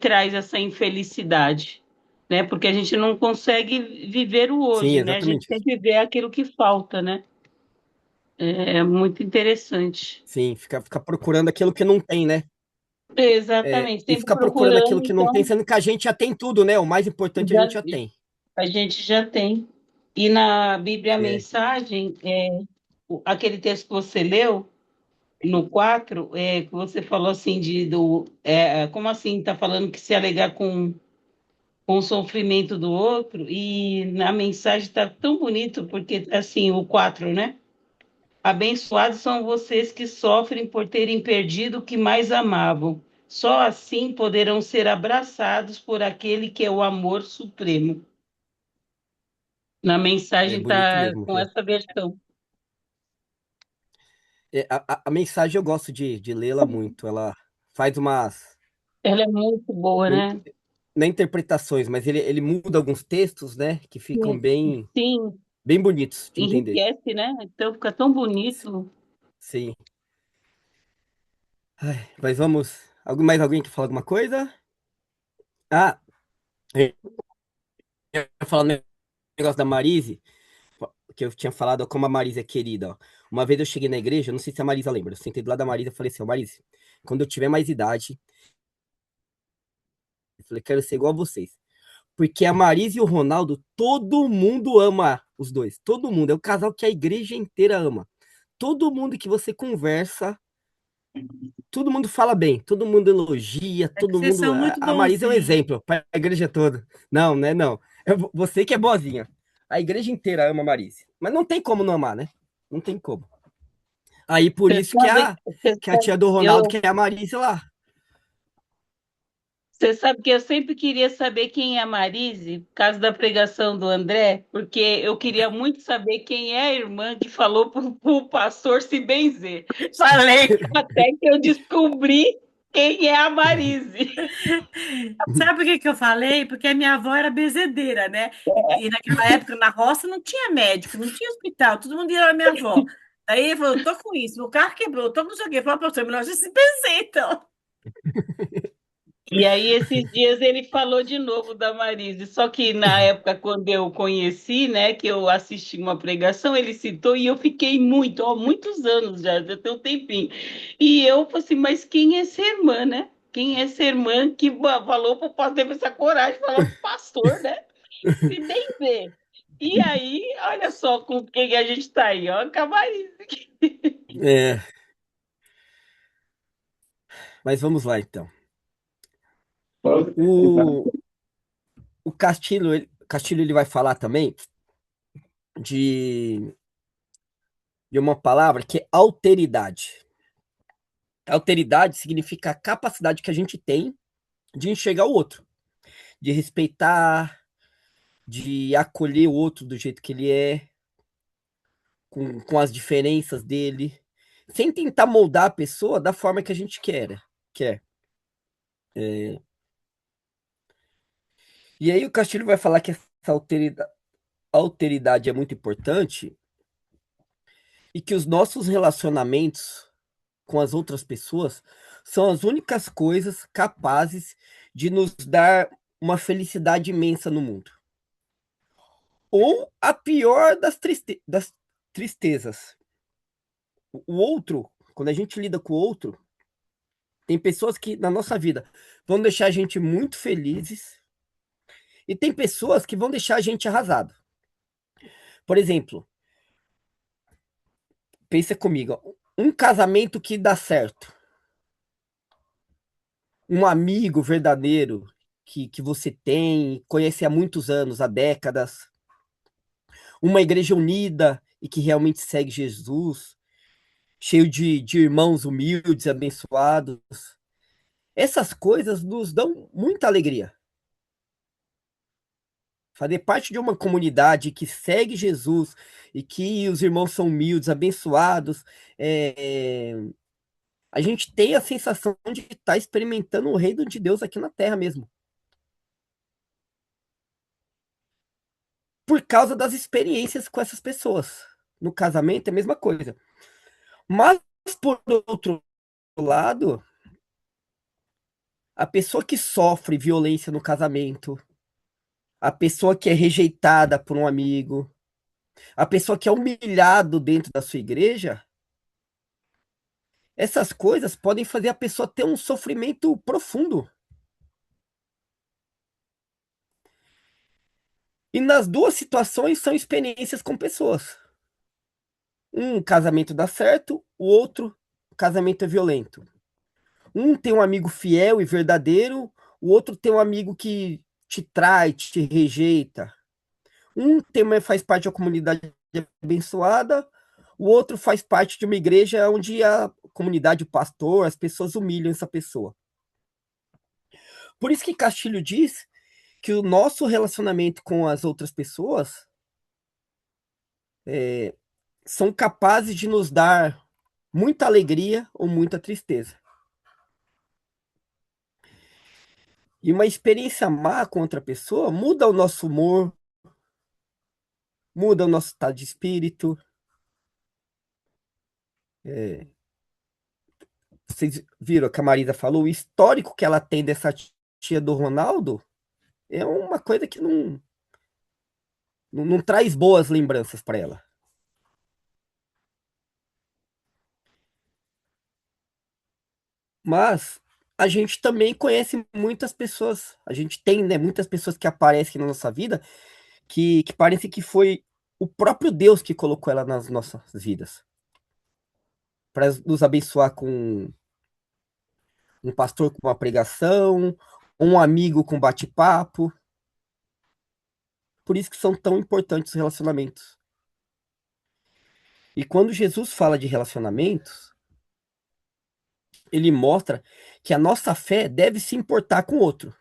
traz essa infelicidade, né? Porque a gente não consegue viver o sim, hoje, né? A gente exatamente isso. sempre vê aquilo que falta, né? É muito interessante. Sim, fica procurando aquilo que não tem, né? Exatamente, E sempre ficar procurando procurando, aquilo que não tem, então sendo que a gente já tem tudo, né? O mais importante a gente já, já tem. a gente já tem. E na Bíblia, a É, mensagem, aquele texto que você leu, no 4 que você falou assim como assim está falando que se alegar com o sofrimento do outro, e na mensagem está tão bonito, porque assim, o 4, né? Abençoados são vocês que sofrem por terem perdido o que mais amavam. Só assim poderão ser abraçados por aquele que é o amor supremo. Na É mensagem bonito está mesmo, com viu? essa versão. A mensagem eu gosto de lê-la muito. Ela faz umas. Ela é muito boa, Não, né? não é interpretações, mas ele muda alguns textos, né? Que ficam Sim, bem, sim, bem bonitos de entender. enriquece, né? Então fica tão bonito. Sim. Ai, mas vamos. Mais alguém que fala alguma coisa? Ah, eu ia falar um negócio da Marise, que eu tinha falado como a Marise é querida. Ó. Uma vez eu cheguei na igreja, não sei se a Marisa lembra, eu sentei do lado da Marisa e falei assim, ó, Marise, quando eu tiver mais idade, eu falei, quero ser igual a vocês. Porque a Marisa e o Ronaldo, todo mundo ama os dois. Todo mundo. É o casal que a igreja inteira ama. Todo mundo que você conversa, todo mundo fala bem, todo mundo elogia, É que todo vocês mundo. são muito A Marisa é um bonzinhos. exemplo para a igreja toda. Não, né? Não. Você que é boazinha. A igreja inteira ama a Marisa. Mas não tem como não amar, né? Não tem como. Aí por Você isso sabe, você que a sabe, tia do Ronaldo eu, quer a Marisa lá. você sabe que eu sempre queria saber quem é a Marise, por causa da pregação do André, porque eu queria muito saber quem é a irmã que falou para o pastor se benzer. Falei até que eu descobri quem é a Marise. Sabe por que que eu falei? Porque a minha avó era bezedeira, né? E naquela época, na roça, não tinha médico, não tinha hospital, todo mundo ia na minha avó. Aí ele falou, tô com isso, o carro quebrou, tô com não sei o quê. Falei, pastor, melhor você se benzer, então. E aí, esses dias ele falou de novo da Marise, só que na época, quando eu conheci, né, que eu assisti uma pregação, ele citou e eu fiquei muitos anos já tem um tempinho. E eu falei assim, mas quem é essa irmã, né? Quem é essa irmã que falou para o pastor, teve essa coragem de falar para o pastor, né? Se bem ver. E aí, olha só com quem a gente está aí, ó, com a Marise. É, mas vamos lá então. O, Castilho ele vai falar também de, de uma palavra que é alteridade. Alteridade significa a capacidade que a gente tem de enxergar o outro, de respeitar, de acolher o outro do jeito que ele é, com as diferenças dele, sem tentar moldar a pessoa da forma que a gente quer. E aí o Castilho vai falar que essa alteridade é muito importante e que os nossos relacionamentos com as outras pessoas são as únicas coisas capazes de nos dar uma felicidade imensa no mundo. Ou a pior das tristezas. O outro, quando a gente lida com o outro, tem pessoas que na nossa vida vão deixar a gente muito felizes e tem pessoas que vão deixar a gente arrasado. Por exemplo, pensa comigo, um casamento que dá certo, um amigo verdadeiro que você tem, conhece há muitos anos, há décadas, uma igreja unida e que realmente segue Jesus, cheio de irmãos humildes, abençoados. Essas coisas nos dão muita alegria. Fazer parte de uma comunidade que segue Jesus e que os irmãos são humildes, abençoados, a gente tem a sensação de estar experimentando o reino de Deus aqui na Terra mesmo. Por causa das experiências com essas pessoas. No casamento é a mesma coisa. Mas, por outro lado, a pessoa que sofre violência no casamento, a pessoa que é rejeitada por um amigo, a pessoa que é humilhado dentro da sua igreja, essas coisas podem fazer a pessoa ter um sofrimento profundo. E nas duas situações são experiências com pessoas. Um casamento dá certo, o outro casamento é violento. Um tem um amigo fiel e verdadeiro, o outro tem um amigo que te trai, te rejeita. Faz parte de uma comunidade abençoada, o outro faz parte de uma igreja onde a comunidade, o pastor, as pessoas humilham essa pessoa. Por isso que Castilho diz que o nosso relacionamento com as outras pessoas são capazes de nos dar muita alegria ou muita tristeza. E uma experiência má com outra pessoa muda o nosso humor, muda o nosso estado de espírito. Vocês viram que a Marisa falou, o histórico que ela tem dessa tia do Ronaldo é uma coisa que não traz boas lembranças para ela. Mas a gente também conhece muitas pessoas, a gente tem, né, muitas pessoas que aparecem na nossa vida que parece que foi o próprio Deus que colocou ela nas nossas vidas, para nos abençoar com um pastor com uma pregação, um amigo com bate-papo. Por isso que são tão importantes os relacionamentos. E quando Jesus fala de relacionamentos, ele mostra que a nossa fé deve se importar com o outro.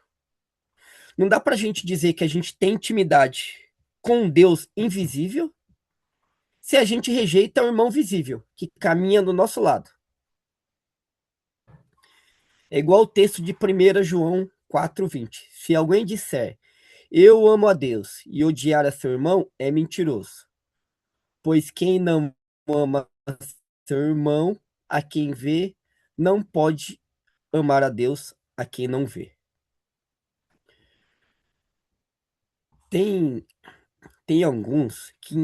Não dá para a gente dizer que a gente tem intimidade com um Deus invisível se a gente rejeita o irmão visível, que caminha do nosso lado. É igual o texto de 1 João 4,20. Se alguém disser, eu amo a Deus, e odiar a seu irmão, é mentiroso. Pois quem não ama seu irmão, a quem vê, não pode amar a Deus, a quem não vê. Tem alguns que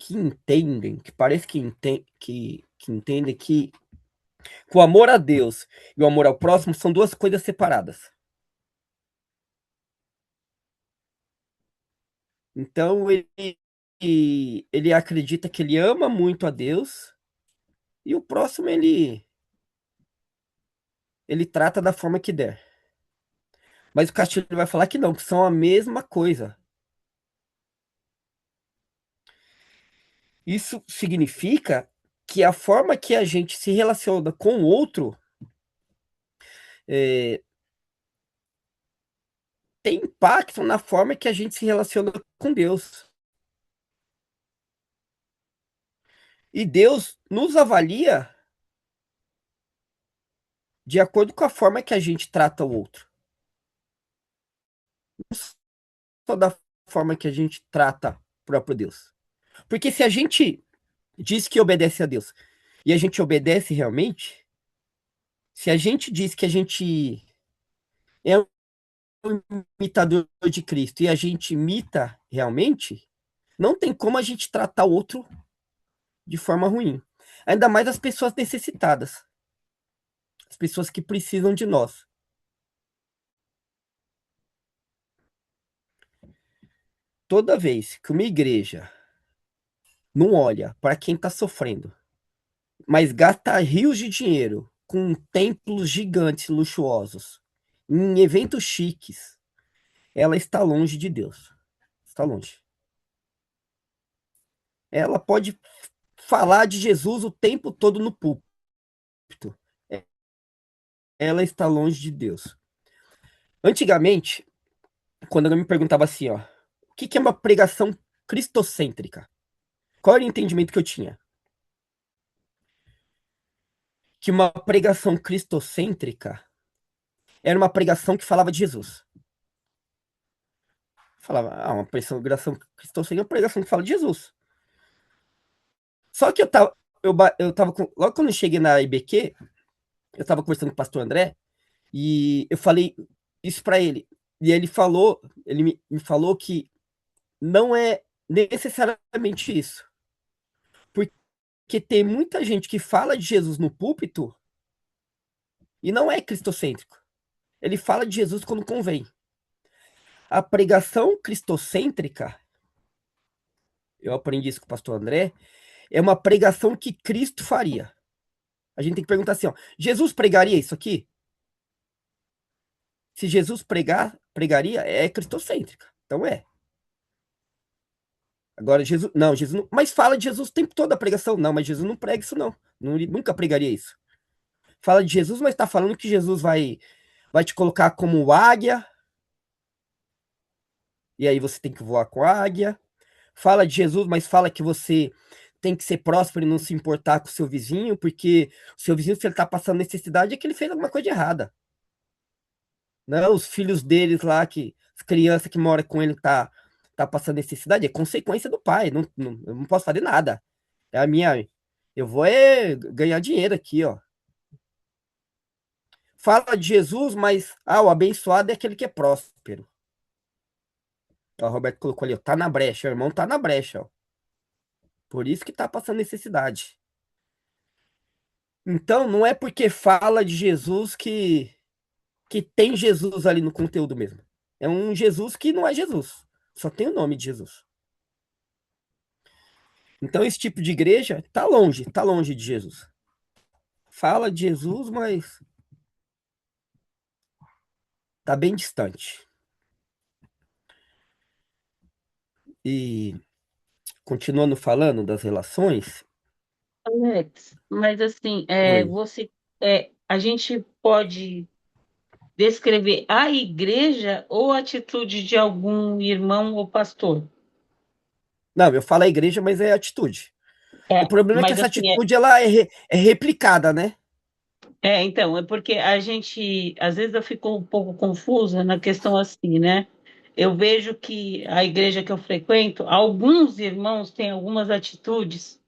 entendem, que parece que entendem que o amor a Deus e o amor ao próximo são duas coisas separadas. Então ele acredita que ele ama muito a Deus e o próximo ele trata da forma que der. Mas o Castilho vai falar que não, que são a mesma coisa. Isso significa que a forma que a gente se relaciona com o outro tem impacto na forma que a gente se relaciona com Deus. E Deus nos avalia de acordo com a forma que a gente trata o outro. Não só da forma que a gente trata o próprio Deus. Porque se a gente diz que obedece a Deus e a gente obedece realmente, se a gente diz que a gente é um imitador de Cristo e a gente imita realmente, não tem como a gente tratar o outro de forma ruim. Ainda mais as pessoas necessitadas, as pessoas que precisam de nós. Toda vez que uma igreja não olha para quem está sofrendo, mas gasta rios de dinheiro com templos gigantes luxuosos, em eventos chiques, ela está longe de Deus. Está longe. Ela pode falar de Jesus o tempo todo no púlpito. Ela está longe de Deus. Antigamente, quando eu me perguntava assim, ó, o que é uma pregação cristocêntrica? Qual era o entendimento que eu tinha? Que uma pregação cristocêntrica era uma pregação que falava de Jesus. Falava, uma pregação cristocêntrica é uma pregação que fala de Jesus. Só que eu tava logo quando eu cheguei na IBQ, eu tava conversando com o pastor André, e eu falei isso para ele. E ele me falou que não é necessariamente isso. Porque tem muita gente que fala de Jesus no púlpito e não é cristocêntrico. Ele fala de Jesus quando convém. A pregação cristocêntrica, eu aprendi isso com o pastor André, é uma pregação que Cristo faria. A gente tem que perguntar assim, ó, Jesus pregaria isso aqui? Se Jesus pregaria, é cristocêntrica. Então é. Agora, Jesus. Não, Jesus não. Mas fala de Jesus o tempo todo a pregação. Não, mas Jesus não prega isso, não. Ele nunca pregaria isso. Fala de Jesus, mas tá falando que Jesus vai te colocar como águia. E aí você tem que voar com a águia. Fala de Jesus, mas fala que você tem que ser próspero e não se importar com o seu vizinho, porque o seu vizinho, se ele tá passando necessidade, é que ele fez alguma coisa de errada. Não, os filhos deles lá, as crianças que moram com ele tá passando necessidade, é consequência do pai. Eu não posso fazer nada. É a minha. Eu vou ganhar dinheiro aqui, ó. Fala de Jesus, mas o abençoado é aquele que é próspero. Ó, o Roberto colocou ali, ó, tá na brecha, o irmão tá na brecha, ó. Por isso que tá passando necessidade. Então, não é porque fala de Jesus que tem Jesus ali no conteúdo mesmo. É um Jesus que não é Jesus. Só tem o nome de Jesus. Então, esse tipo de igreja tá longe de Jesus. Fala de Jesus, mas tá bem distante. E continuando falando das relações, Alex, mas assim, oi. a gente pode descrever a igreja ou a atitude de algum irmão ou pastor? Não, eu falo a igreja, mas é atitude. O problema é que Mas essa assim, atitude ela é replicada, né? então, é porque a gente, às vezes eu fico um pouco confusa na questão assim, né? Eu vejo que a igreja que eu frequento, alguns irmãos têm algumas atitudes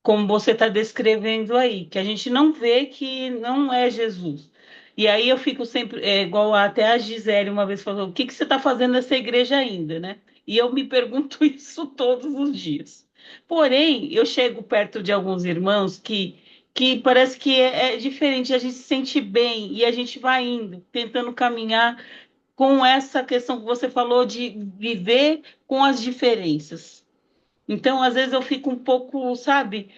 como você está descrevendo aí, que a gente não vê que não é Jesus. E aí eu fico sempre, igual até a Gisele uma vez falou, o que que você está fazendo nessa igreja ainda, né? E eu me pergunto isso todos os dias. Porém, eu chego perto de alguns irmãos que parece que é diferente, a gente se sente bem e a gente vai indo, tentando caminhar com essa questão que você falou de viver com as diferenças. Então, às vezes eu fico um pouco, sabe,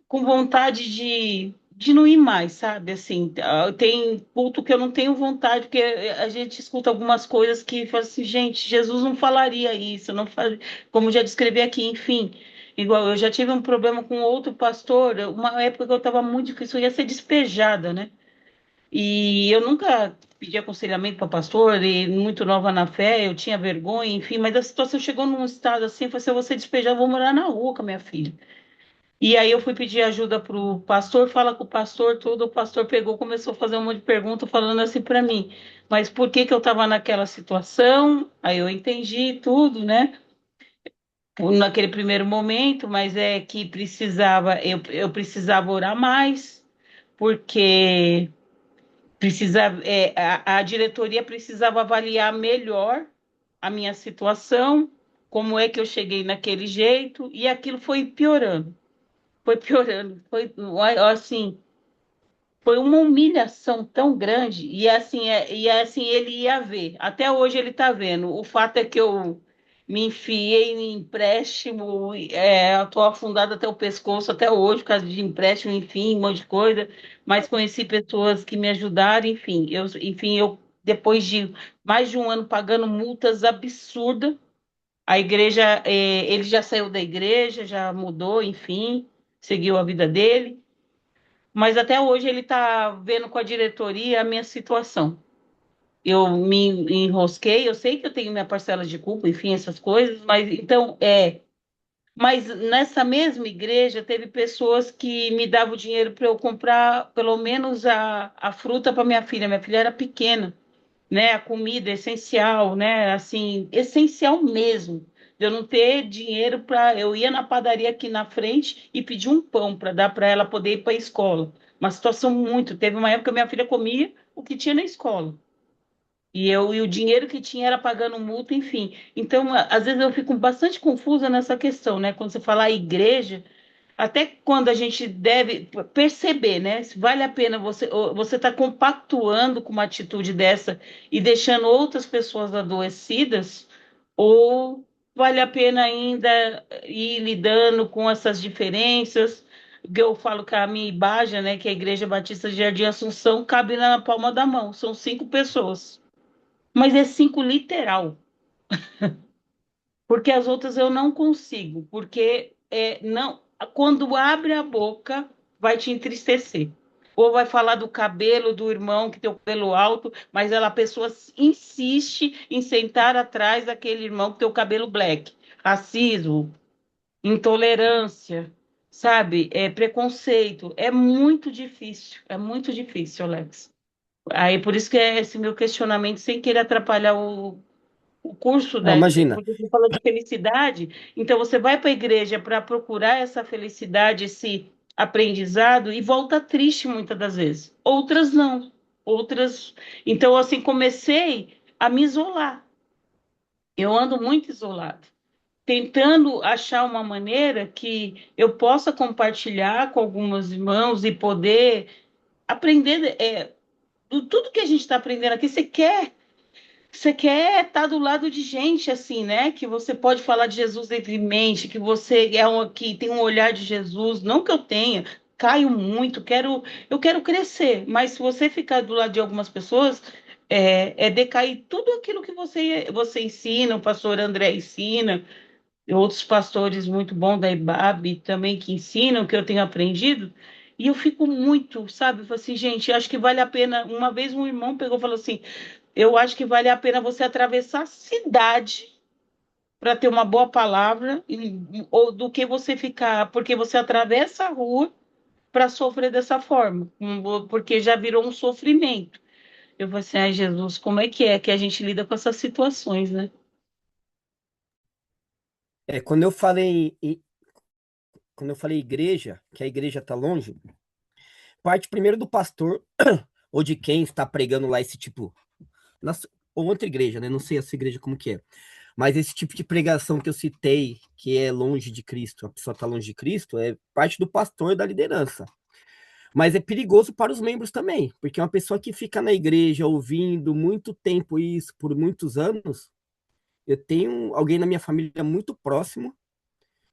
com vontade de não ir mais, sabe? Assim, tem culto que eu não tenho vontade, porque a gente escuta algumas coisas que fala assim, gente, Jesus não falaria isso, não faz, como já descrevi aqui, enfim. Igual eu já tive um problema com outro pastor, uma época que eu estava muito difícil, eu ia ser despejada, né? E eu nunca pedi aconselhamento para pastor, e muito nova na fé, eu tinha vergonha, enfim, mas a situação chegou num estado assim, eu falei, se eu vou ser despejada, eu vou morar na rua com a minha filha. E aí eu fui pedir ajuda para o pastor, fala com o pastor, tudo, o pastor pegou, começou a fazer um monte de perguntas, falando assim para mim, mas por que que eu estava naquela situação? Aí eu entendi tudo, né? Naquele primeiro momento, mas é que eu precisava orar mais, porque a diretoria precisava avaliar melhor a minha situação, como é que eu cheguei naquele jeito, e aquilo foi piorando, foi assim, foi uma humilhação tão grande, e assim ele ia ver. Até hoje ele está vendo. O fato é que eu me enfiei em empréstimo, estou afundada até o pescoço até hoje por causa de empréstimo, enfim, um monte de coisa, mas conheci pessoas que me ajudaram, enfim, eu depois de mais de um ano pagando multas absurdas, a igreja, ele já saiu da igreja, já mudou, enfim, seguiu a vida dele, mas até hoje ele está vendo com a diretoria a minha situação. Eu me enrosquei, eu sei que eu tenho minha parcela de culpa, enfim, essas coisas, mas então mas nessa mesma igreja teve pessoas que me davam dinheiro para eu comprar pelo menos a fruta para minha filha. Minha filha era pequena, né? A comida essencial, né? Assim, essencial mesmo. De eu não ter dinheiro para. Eu ia na padaria aqui na frente e pedir um pão para dar para ela poder ir para a escola. Uma situação muito. Teve uma época que minha filha comia o que tinha na escola. E o dinheiro que tinha era pagando multa, enfim. Então, às vezes eu fico bastante confusa nessa questão, né? Quando você fala a igreja, até quando a gente deve perceber, né? Se vale a pena você tá compactuando com uma atitude dessa e deixando outras pessoas adoecidas, ou vale a pena ainda ir lidando com essas diferenças, que eu falo que a minha Ibaja, né, que é a Igreja Batista de Jardim Assunção, cabe na palma da mão. São 5 pessoas. Mas é 5 literal, porque as outras eu não consigo, porque não, quando abre a boca, vai te entristecer. Ou vai falar do cabelo do irmão que tem o cabelo alto, mas a pessoa insiste em sentar atrás daquele irmão que tem o cabelo black. Racismo, intolerância, sabe? Preconceito. É muito difícil, Alex. Aí por isso que é esse meu questionamento, sem querer atrapalhar o curso Não, imagina. porque você falou de felicidade, então você vai para a igreja para procurar essa felicidade, esse aprendizado e volta triste muitas das vezes. Outras não. Outras. Então, assim, comecei a me isolar. Eu ando muito isolado, tentando achar uma maneira que eu possa compartilhar com algumas irmãos e poder aprender tudo que a gente está aprendendo aqui. Você quer estar do lado de gente assim, né? Que você pode falar de Jesus livremente, que você que tem um olhar de Jesus, não que eu tenha, caio muito, eu quero crescer, mas se você ficar do lado de algumas pessoas, decair tudo aquilo que você ensina, o pastor André ensina, e outros pastores muito bons da IBAB também que ensinam, que eu tenho aprendido, e eu fico muito, sabe? Eu falo assim, gente, acho que vale a pena. Uma vez um irmão pegou e falou assim: eu acho que vale a pena você atravessar a cidade para ter uma boa palavra, ou do que você ficar, porque você atravessa a rua para sofrer dessa forma, porque já virou um sofrimento. Eu falei assim, ai Jesus, como é que a gente lida com essas situações, né? Quando eu falei quando eu falei igreja, que a igreja está longe, parte primeiro do pastor ou de quem está pregando lá esse tipo, ou outra igreja, né? Não sei essa igreja como que é. Mas esse tipo de pregação que eu citei, que é longe de Cristo, a pessoa está longe de Cristo, é parte do pastor e da liderança. Mas é perigoso para os membros também, porque uma pessoa que fica na igreja ouvindo muito tempo isso, por muitos anos, eu tenho alguém na minha família muito próximo,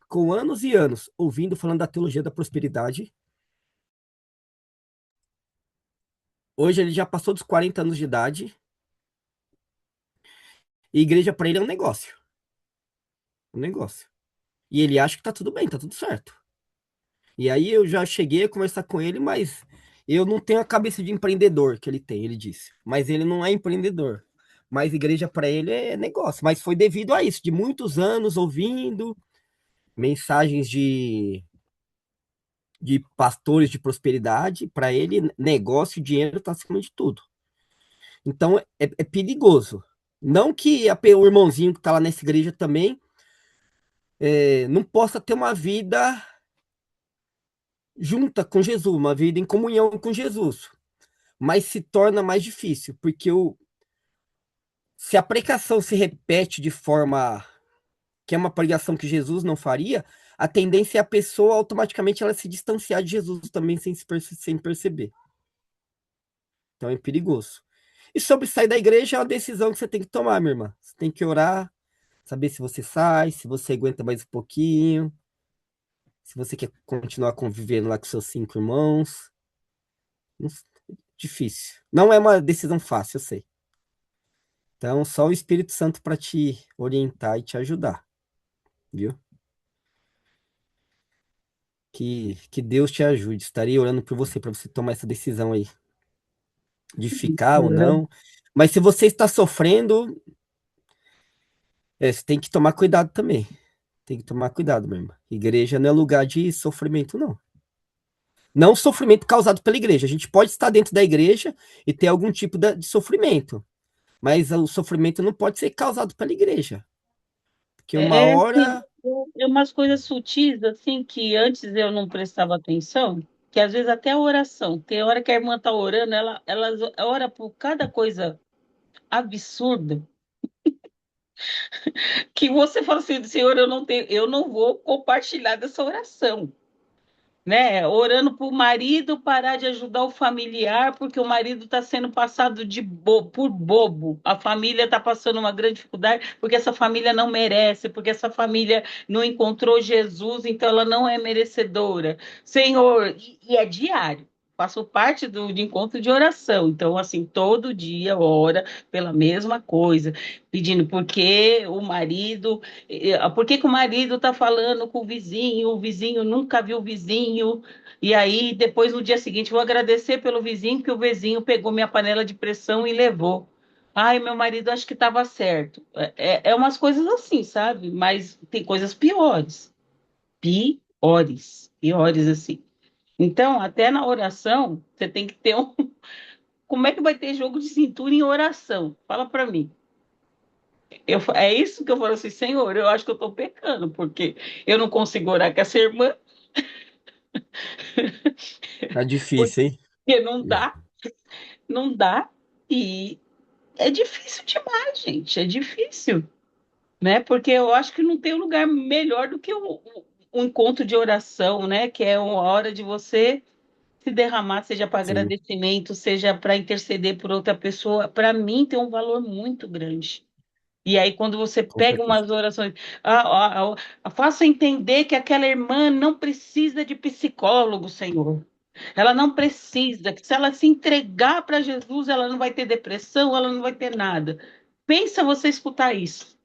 com anos e anos, ouvindo falando da teologia da prosperidade. Hoje ele já passou dos 40 anos de idade, e igreja para ele é um negócio. Um negócio. E ele acha que tá tudo bem, tá tudo certo. E aí eu já cheguei a conversar com ele, mas eu não tenho a cabeça de empreendedor que ele tem, ele disse. Mas ele não é empreendedor. Mas igreja para ele é negócio. Mas foi devido a isso, de muitos anos ouvindo mensagens de pastores de prosperidade. Para ele, negócio e dinheiro está acima de tudo. Então é perigoso. Não que o irmãozinho que está lá nessa igreja também não possa ter uma vida junta com Jesus, uma vida em comunhão com Jesus, mas se torna mais difícil, porque se a pregação se repete de forma que é uma pregação que Jesus não faria, a tendência é a pessoa automaticamente ela se distanciar de Jesus também sem perceber. Então é perigoso. E sobre sair da igreja é uma decisão que você tem que tomar, minha irmã. Você tem que orar, saber se você sai, se você aguenta mais um pouquinho, se você quer continuar convivendo lá com seus 5 irmãos. Difícil. Não é uma decisão fácil, eu sei. Então, só o Espírito Santo para te orientar e te ajudar, viu? Que Deus te ajude. Estarei orando por você para você tomar essa decisão aí, de ficar ou não. Mas se você está sofrendo, você tem que tomar cuidado também. Tem que tomar cuidado, meu irmão. Igreja não é lugar de sofrimento, não. Não sofrimento causado pela igreja. A gente pode estar dentro da igreja e ter algum tipo de sofrimento, mas o sofrimento não pode ser causado pela igreja. Porque uma Sim, hora. umas coisas sutis, assim, que antes eu não prestava atenção, que às vezes até a oração, tem hora que a irmã está orando, ela ora por cada coisa absurda, que você fala assim, Senhor, eu não vou compartilhar dessa oração. né? Orando para o marido parar de ajudar o familiar, porque o marido está sendo passado por bobo. A família está passando uma grande dificuldade, porque essa família não merece, porque essa família não encontrou Jesus, então ela não é merecedora. Senhor, e é diário. Faço parte de encontro de oração. Então, assim, todo dia ora pela mesma coisa, pedindo porque o marido por que que o marido está falando com o vizinho nunca viu o vizinho, e aí depois no dia seguinte vou agradecer pelo vizinho, que o vizinho pegou minha panela de pressão e levou. Ai, meu marido acho que estava certo. É umas coisas assim, sabe? Mas tem coisas piores. Piores. Piores assim. Então, até na oração, você tem que ter um. Como é que vai ter jogo de cintura em oração? Fala para mim. É isso que eu falo assim, Senhor, eu acho que eu estou pecando, porque eu não consigo orar com essa irmã, Tá difícil, porque hein? não dá, não dá, e é difícil demais, gente, é difícil, né? Porque eu acho que não tem um lugar melhor do que um encontro de oração, né? Que é uma hora de você se derramar, seja para Sim, agradecimento, seja para interceder por outra pessoa. Para mim, tem um valor muito grande. E aí, quando você com pega certeza. umas orações, faça entender que aquela irmã não precisa de psicólogo, Senhor. Ela não precisa, que se ela se entregar para Jesus, ela não vai ter depressão, ela não vai ter nada. Pensa você escutar isso.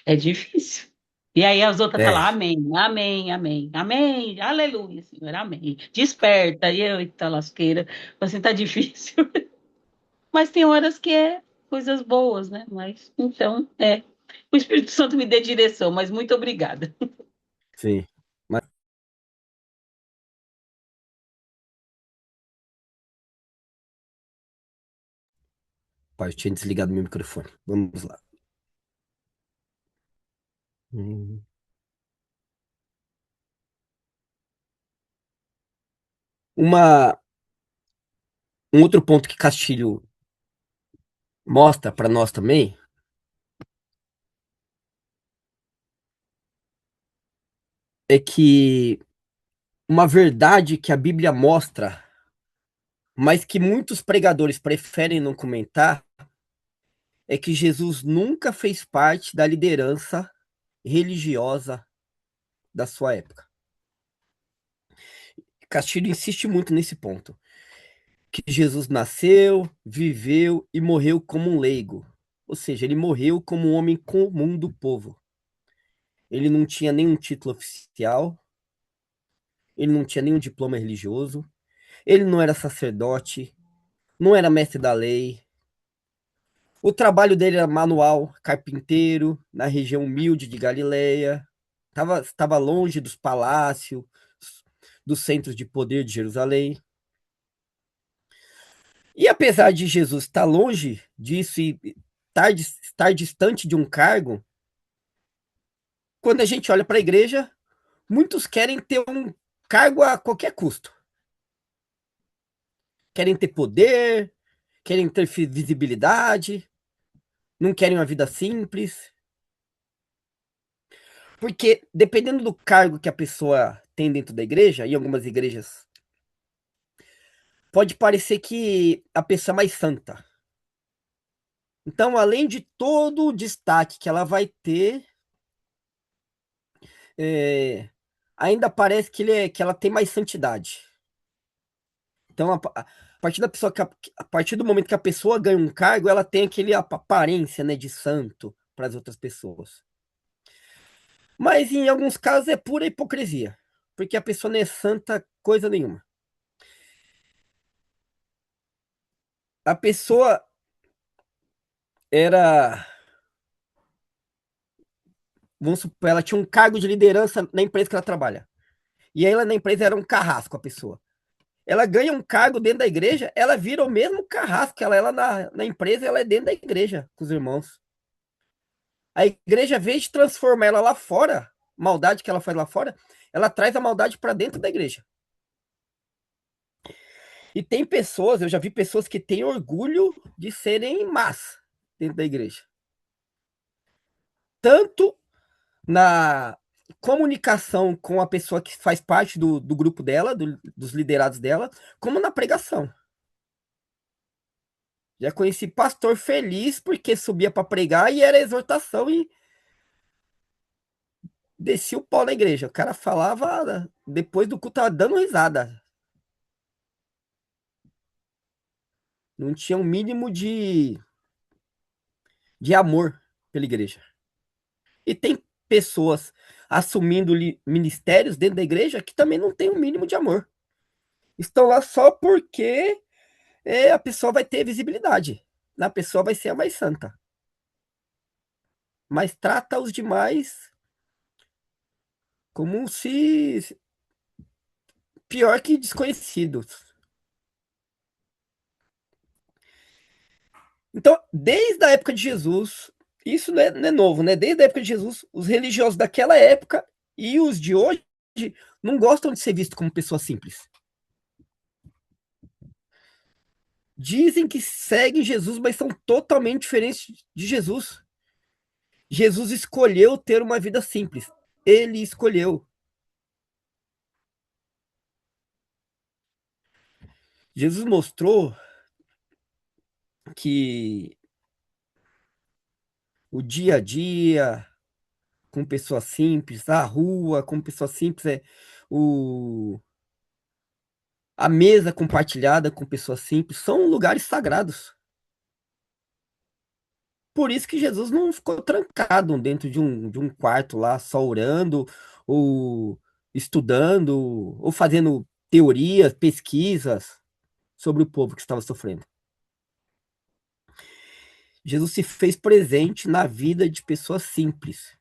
É difícil. E aí as outras falam, É, amém, amém, amém, amém, aleluia, Senhor, amém. Desperta, e eu, eita lasqueira, assim, tá difícil. Mas tem horas que é coisas boas, né? Mas então, o Espírito Santo me dê direção, mas muito obrigada. sim. Mas, pai, eu tinha desligado meu microfone. Vamos lá. Hum. Uma, um outro ponto que Castilho mostra para nós também é que uma verdade que a Bíblia mostra, mas que muitos pregadores preferem não comentar, é que Jesus nunca fez parte da liderança religiosa da sua época. Castilho insiste muito nesse ponto, que Jesus nasceu, viveu e morreu como um leigo, ou seja, ele morreu como um homem comum do povo. Ele não tinha nenhum título oficial, ele não tinha nenhum diploma religioso, ele não era sacerdote, não era mestre da lei. O trabalho dele era manual, carpinteiro, na região humilde de Galileia, estava longe dos palácios, dos centros de poder de Jerusalém. E apesar de Jesus estar longe disso e estar distante de um cargo, quando a gente olha para a igreja, muitos querem ter um cargo a qualquer custo. Querem ter poder, querem ter visibilidade, não querem uma vida simples. Porque dependendo do cargo que a pessoa tem dentro da igreja, em algumas igrejas, pode parecer que a pessoa é mais santa. Então, além de todo o destaque que ela vai ter, é, ainda parece que ela tem mais santidade. Então, a partir da pessoa a partir do momento que a pessoa ganha um cargo, ela tem aquele aparência, né, de santo para as outras pessoas. Mas em alguns casos é pura hipocrisia, porque a pessoa não é santa coisa nenhuma. A pessoa era, vamos supor, ela tinha um cargo de liderança na empresa que ela trabalha. E aí ela na empresa era um carrasco a pessoa. Ela ganha um cargo dentro da igreja, ela vira o mesmo carrasco que ela na empresa, ela é dentro da igreja com os irmãos. A igreja, ao invés de transformar ela lá fora, maldade que ela faz lá fora, ela traz a maldade para dentro da igreja. E tem pessoas, eu já vi pessoas que têm orgulho de serem más dentro da igreja. Tanto na comunicação com a pessoa que faz parte do grupo dela, dos liderados dela, como na pregação. Já conheci pastor feliz porque subia para pregar e era exortação e descia o pau na igreja. O cara falava, depois do culto, tava dando risada. Não tinha um mínimo de amor pela igreja. E tem pessoas assumindo ministérios dentro da igreja que também não tem um mínimo de amor. Estão lá só porque a pessoa vai ter visibilidade. A pessoa vai ser a mais santa. Mas trata os demais como se pior que desconhecidos. Então, desde a época de Jesus, isso não é novo, né? Desde a época de Jesus, os religiosos daquela época e os de hoje não gostam de ser vistos como pessoas simples. Dizem que seguem Jesus, mas são totalmente diferentes de Jesus. Jesus escolheu ter uma vida simples. Ele escolheu. Jesus mostrou que o dia a dia com pessoas simples, a rua com pessoas simples, o, a mesa compartilhada com pessoas simples, são lugares sagrados. Por isso que Jesus não ficou trancado dentro de um quarto lá, só orando, ou estudando, ou fazendo teorias, pesquisas sobre o povo que estava sofrendo. Jesus se fez presente na vida de pessoas simples.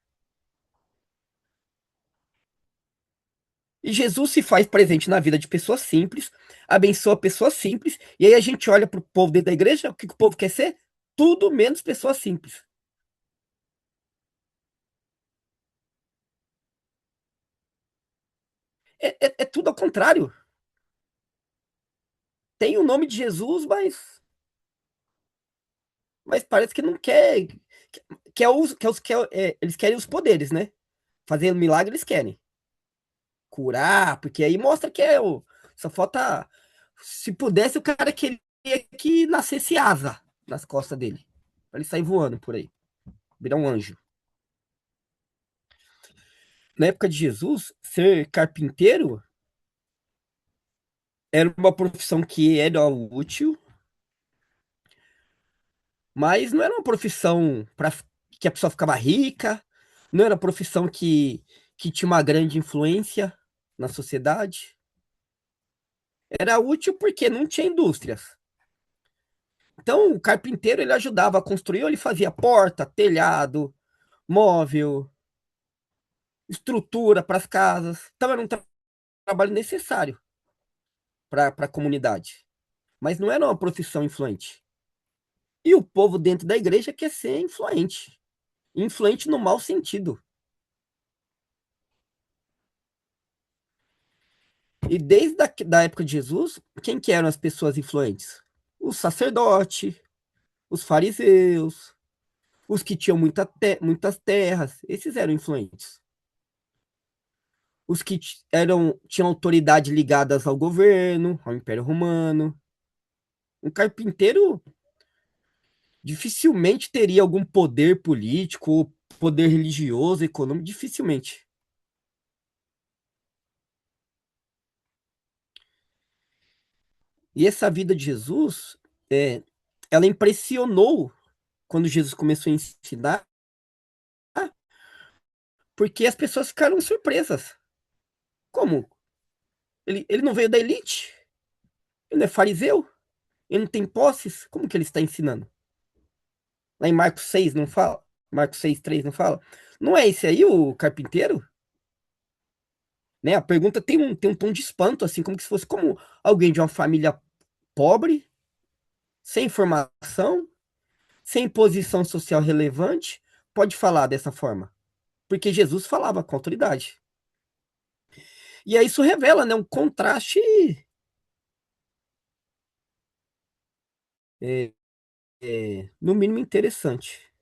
E Jesus se faz presente na vida de pessoas simples, abençoa pessoas simples, e aí a gente olha para o povo dentro da igreja, o que o povo quer ser? Tudo menos pessoas simples. É tudo ao contrário. Tem o nome de Jesus, mas parece que não quer. Eles querem os poderes, né? Fazendo milagre, eles querem. Curar, porque aí mostra que só falta. Se pudesse, o cara queria que nascesse asa nas costas dele. Pra ele sair voando por aí. Virar um anjo. Na época de Jesus, ser carpinteiro era uma profissão que era útil, mas não era uma profissão para que a pessoa ficava rica, não era uma profissão que tinha uma grande influência na sociedade. Era útil porque não tinha indústrias. Então, o carpinteiro ele ajudava a construir, ele fazia porta, telhado, móvel, estrutura para as casas. Então, era um trabalho necessário para a comunidade, mas não era uma profissão influente. E o povo dentro da igreja quer ser influente. Influente no mau sentido. E desde da época de Jesus, quem que eram as pessoas influentes? Os sacerdotes, os fariseus, os que tinham muitas terras, esses eram influentes. Os que tinham autoridade ligadas ao governo, ao Império Romano. Um carpinteiro dificilmente teria algum poder político, ou poder religioso, econômico, dificilmente. E essa vida de Jesus, ela impressionou quando Jesus começou a ensinar, porque as pessoas ficaram surpresas. Como? Ele não veio da elite? Ele não é fariseu? Ele não tem posses? Como que ele está ensinando? Lá em Marcos 6 não fala? Marcos 6:3 não fala? Não é esse aí o carpinteiro? Né? A pergunta tem um tom de espanto, assim, como se fosse como alguém de uma família pobre, sem formação, sem posição social relevante, pode falar dessa forma. Porque Jesus falava com autoridade. E aí isso revela, né, um contraste é, no mínimo interessante.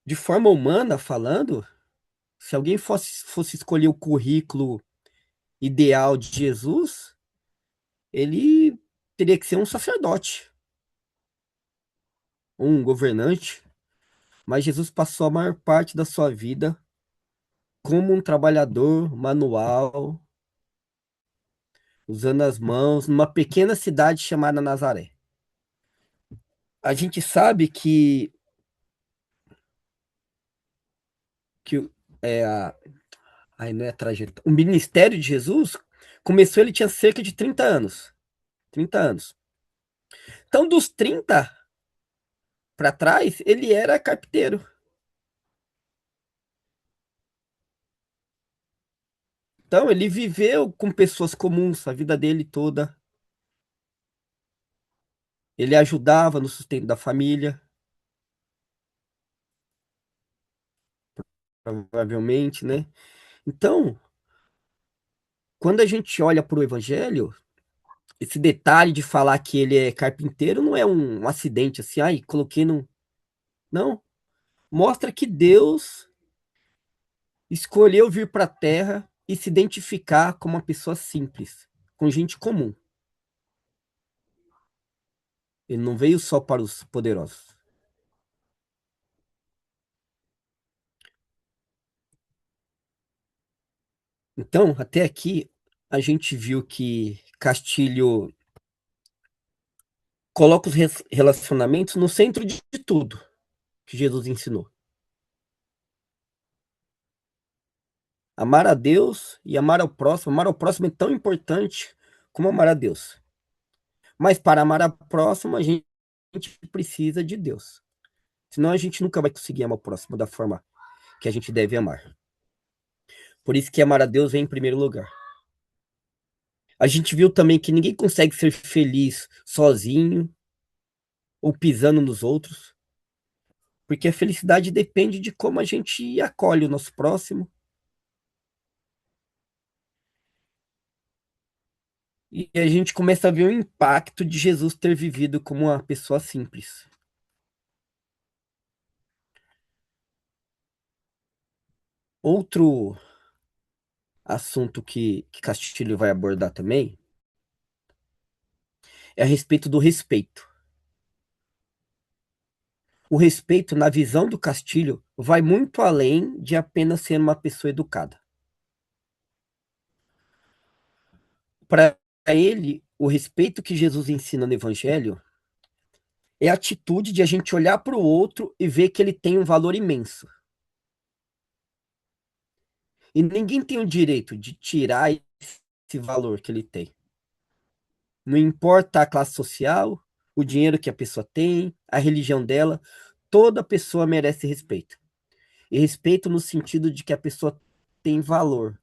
de forma humana falando, se alguém fosse escolher o currículo ideal de Jesus, ele teria que ser um sacerdote, um governante, mas Jesus passou a maior parte da sua vida como um trabalhador manual, usando as mãos, numa pequena cidade chamada Nazaré. A gente sabe que não é a trajetória. O ministério de Jesus começou, ele tinha cerca de 30 anos. 30 anos. Então, dos 30 para trás, ele era carpinteiro. Então, ele viveu com pessoas comuns a vida dele toda. Ele ajudava no sustento da família, provavelmente, né? Então, quando a gente olha para o evangelho, esse detalhe de falar que ele é carpinteiro não é um acidente assim, ai, coloquei num. Não. Mostra que Deus escolheu vir para a Terra e se identificar como uma pessoa simples, com gente comum. Ele não veio só para os poderosos. Então, até aqui, a gente viu que Castilho coloca os relacionamentos no centro de tudo que Jesus ensinou. Amar a Deus e amar ao próximo. Amar ao próximo é tão importante como amar a Deus. Mas para amar ao próximo, a gente precisa de Deus. Senão a gente nunca vai conseguir amar o próximo da forma que a gente deve amar. Por isso que amar a Deus vem em primeiro lugar. A gente viu também que ninguém consegue ser feliz sozinho ou pisando nos outros, porque a felicidade depende de como a gente acolhe o nosso próximo. E a gente começa a ver o impacto de Jesus ter vivido como uma pessoa simples. Outro assunto que Castilho vai abordar também é a respeito do respeito. O respeito, na visão do Castilho, vai muito além de apenas ser uma pessoa educada. Para ele, o respeito que Jesus ensina no Evangelho é a atitude de a gente olhar para o outro e ver que ele tem um valor imenso. E ninguém tem o direito de tirar esse valor que ele tem. Não importa a classe social, o dinheiro que a pessoa tem, a religião dela, toda pessoa merece respeito. E respeito no sentido de que a pessoa tem valor.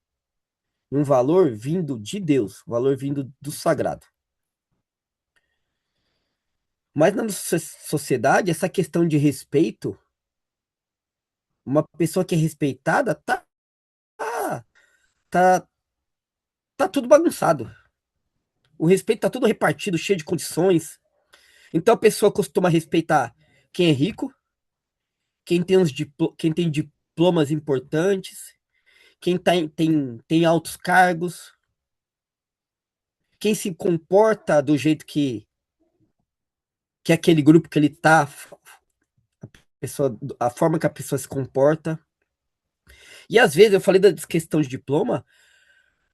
Um valor vindo de Deus, um valor vindo do sagrado. Mas na nossa sociedade, essa questão de respeito, uma pessoa que é respeitada, tá, tá tudo bagunçado. O respeito tá tudo repartido, cheio de condições. Então a pessoa costuma respeitar quem é rico, quem tem diplomas importantes, quem tem altos cargos, quem se comporta do jeito que aquele grupo que ele tá, a forma que a pessoa se comporta. E às vezes, eu falei da questão de diploma,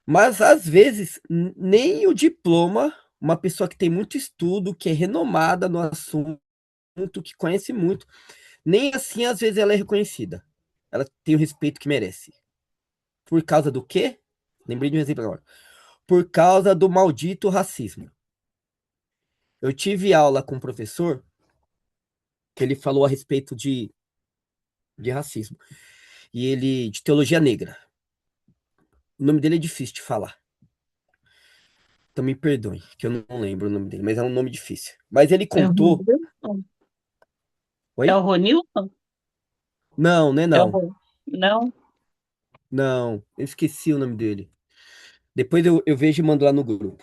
mas às vezes nem o diploma, uma pessoa que tem muito estudo, que é renomada no assunto, que conhece muito, nem assim às vezes ela é reconhecida. Ela tem o respeito que merece. Por causa do quê? Lembrei de um exemplo agora. Por causa do maldito racismo. Eu tive aula com um professor que ele falou a respeito de racismo. E ele, de teologia negra. O nome dele é difícil de falar. Então me perdoe, que eu não lembro o nome dele, mas é um nome difícil. Mas ele É o contou. Ronilson? É Oi? o Ronilson? Não, né? É o Não. Não? Não, eu esqueci o nome dele. Depois eu vejo e mando lá no grupo.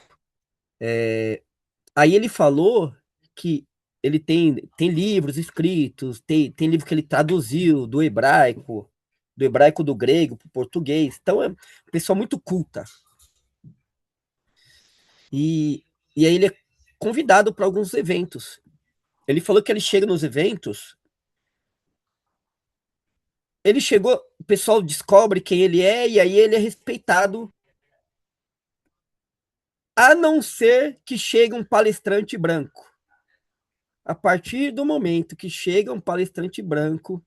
Aí ele falou que ele tem livros escritos, tem livro que ele traduziu do hebraico do grego para o português. Então é uma pessoa muito culta. E aí ele é convidado para alguns eventos. Ele falou que ele chega nos eventos, ele chegou, o pessoal descobre quem ele é e aí ele é respeitado, a não ser que chegue um palestrante branco. A partir do momento que chega um palestrante branco,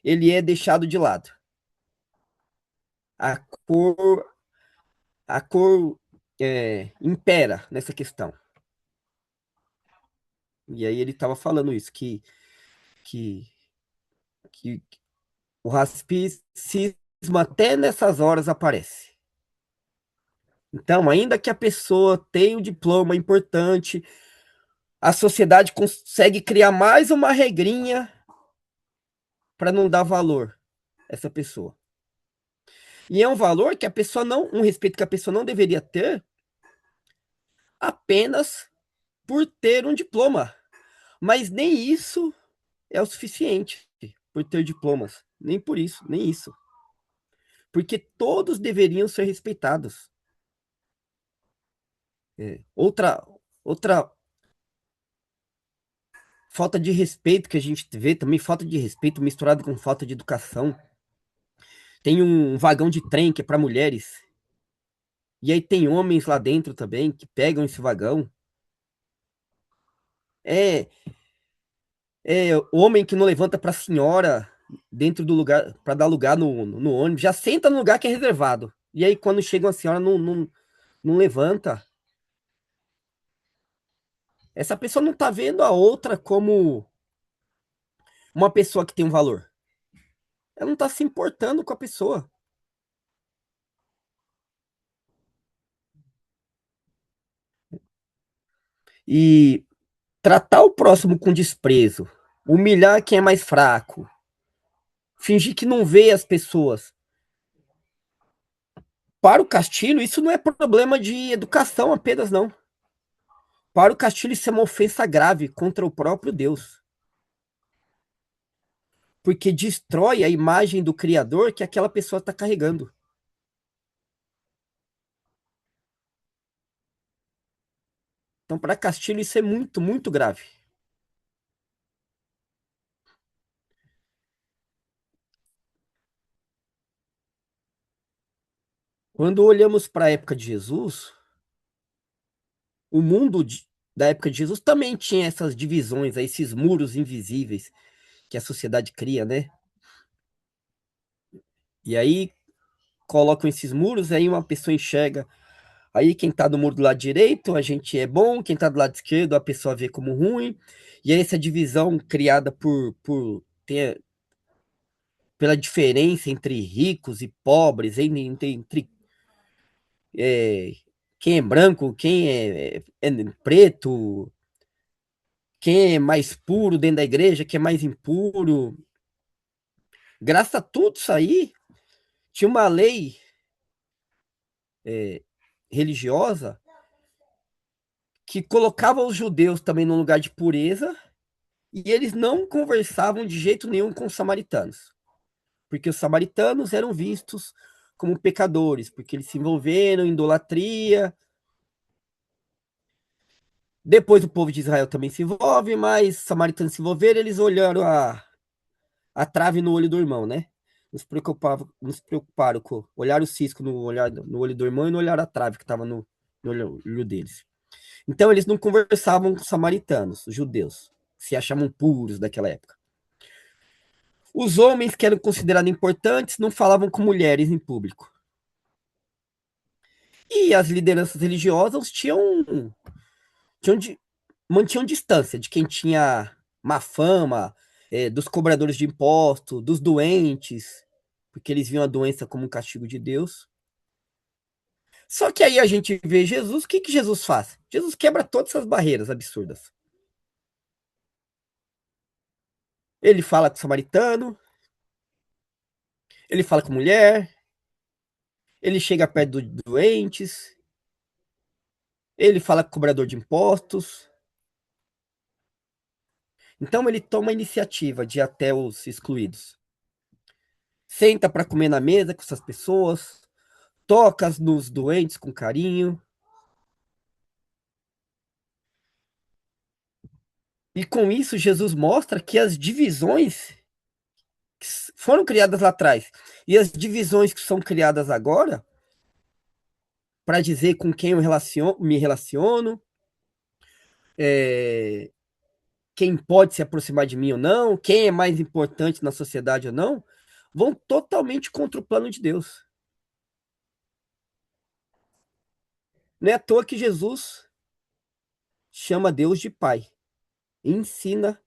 ele é deixado de lado. A cor, a cor impera nessa questão. E aí ele estava falando isso, que o racismo até nessas horas aparece. Então, ainda que a pessoa tenha um diploma importante, a sociedade consegue criar mais uma regrinha para não dar valor a essa pessoa. E é um valor que a pessoa não, um respeito que a pessoa não deveria ter apenas por ter um diploma. Mas nem isso é o suficiente por ter diplomas. Nem por isso, nem isso. Porque todos deveriam ser respeitados. Outra falta de respeito que a gente vê também, falta de respeito misturado com falta de educação. Tem um vagão de trem que é para mulheres. E aí tem homens lá dentro também que pegam esse vagão. É, homem que não levanta para a senhora dentro do lugar, para dar lugar no ônibus, já senta no lugar que é reservado. E aí quando chega uma senhora não levanta. Essa pessoa não tá vendo a outra como uma pessoa que tem um valor. Ela não tá se importando com a pessoa. E tratar o próximo com desprezo, humilhar quem é mais fraco, fingir que não vê as pessoas. Para o Castilho, isso não é problema de educação apenas, não. Para o Castilho, isso é uma ofensa grave contra o próprio Deus. Porque destrói a imagem do Criador que aquela pessoa está carregando. Então, para Castilho, isso é muito, muito grave. Quando olhamos para a época de Jesus, o mundo da época de Jesus também tinha essas divisões, esses muros invisíveis que a sociedade cria, né? E aí colocam esses muros, aí uma pessoa enxerga. Aí quem tá do muro do lado direito, a gente é bom, quem tá do lado esquerdo, a pessoa vê como ruim. E aí essa divisão criada pela diferença entre ricos e pobres, entre quem é branco, quem é preto, quem é mais puro dentro da igreja, quem é mais impuro. Graças a tudo isso aí, tinha uma lei religiosa que colocava os judeus também num lugar de pureza e eles não conversavam de jeito nenhum com os samaritanos, porque os samaritanos eram vistos como pecadores, porque eles se envolveram em idolatria. Depois o povo de Israel também se envolve, mas os samaritanos se envolveram, eles olharam a trave no olho do irmão, né? Nos preocuparam com olhar o cisco no olho do irmão e não olhar a trave que estava no olho deles. Então eles não conversavam com os samaritanos, os judeus, que se achavam puros daquela época. Os homens que eram considerados importantes não falavam com mulheres em público. E as lideranças religiosas mantinham distância de quem tinha má fama, dos cobradores de impostos, dos doentes, porque eles viam a doença como um castigo de Deus. Só que aí a gente vê Jesus, o que Jesus faz? Jesus quebra todas essas barreiras absurdas. Ele fala com o samaritano, ele fala com mulher, ele chega perto dos doentes, ele fala com o cobrador de impostos. Então ele toma a iniciativa de ir até os excluídos. Senta para comer na mesa com essas pessoas, toca nos doentes com carinho. E com isso, Jesus mostra que as divisões que foram criadas lá atrás e as divisões que são criadas agora, para dizer com quem eu me relaciono, quem pode se aproximar de mim ou não, quem é mais importante na sociedade ou não, vão totalmente contra o plano de Deus. Não é à toa que Jesus chama Deus de Pai. Ensina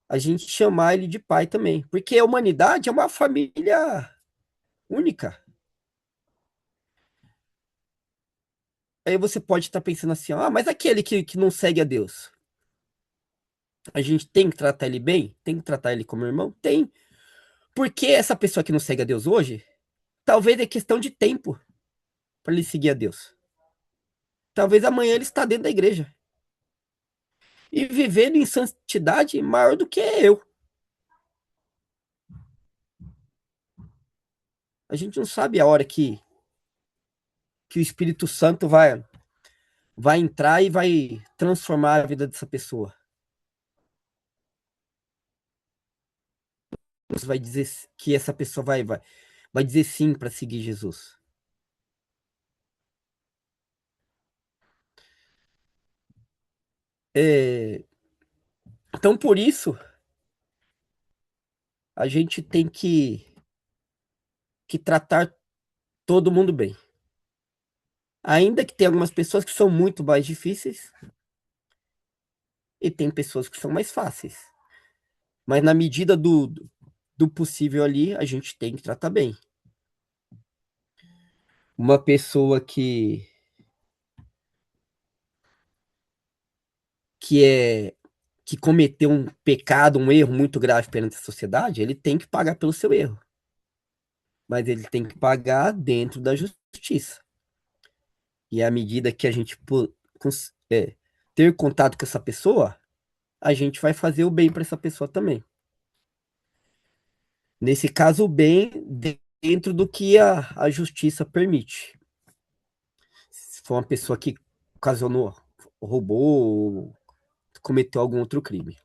a gente chamar ele de Pai também. Porque a humanidade é uma família única. Aí você pode estar pensando assim, mas aquele que não segue a Deus, a gente tem que tratar ele bem? Tem que tratar ele como irmão? Tem. Porque essa pessoa que não segue a Deus hoje, talvez é questão de tempo para ele seguir a Deus. Talvez amanhã ele está dentro da igreja e vivendo em santidade maior do que eu. A gente não sabe a hora que o Espírito Santo vai entrar e vai transformar a vida dessa pessoa. Você vai dizer que essa pessoa vai dizer sim para seguir Jesus. Então, por isso, a gente tem que tratar todo mundo bem. Ainda que tem algumas pessoas que são muito mais difíceis e tem pessoas que são mais fáceis. Mas na medida do possível ali, a gente tem que tratar bem. Uma pessoa que cometeu um pecado, um erro muito grave perante a sociedade, ele tem que pagar pelo seu erro. Mas ele tem que pagar dentro da justiça. E à medida que a gente ter contato com essa pessoa, a gente vai fazer o bem para essa pessoa também. Nesse caso, o bem dentro do que a justiça permite. Se for uma pessoa que ocasionou, roubou, cometeu algum outro crime.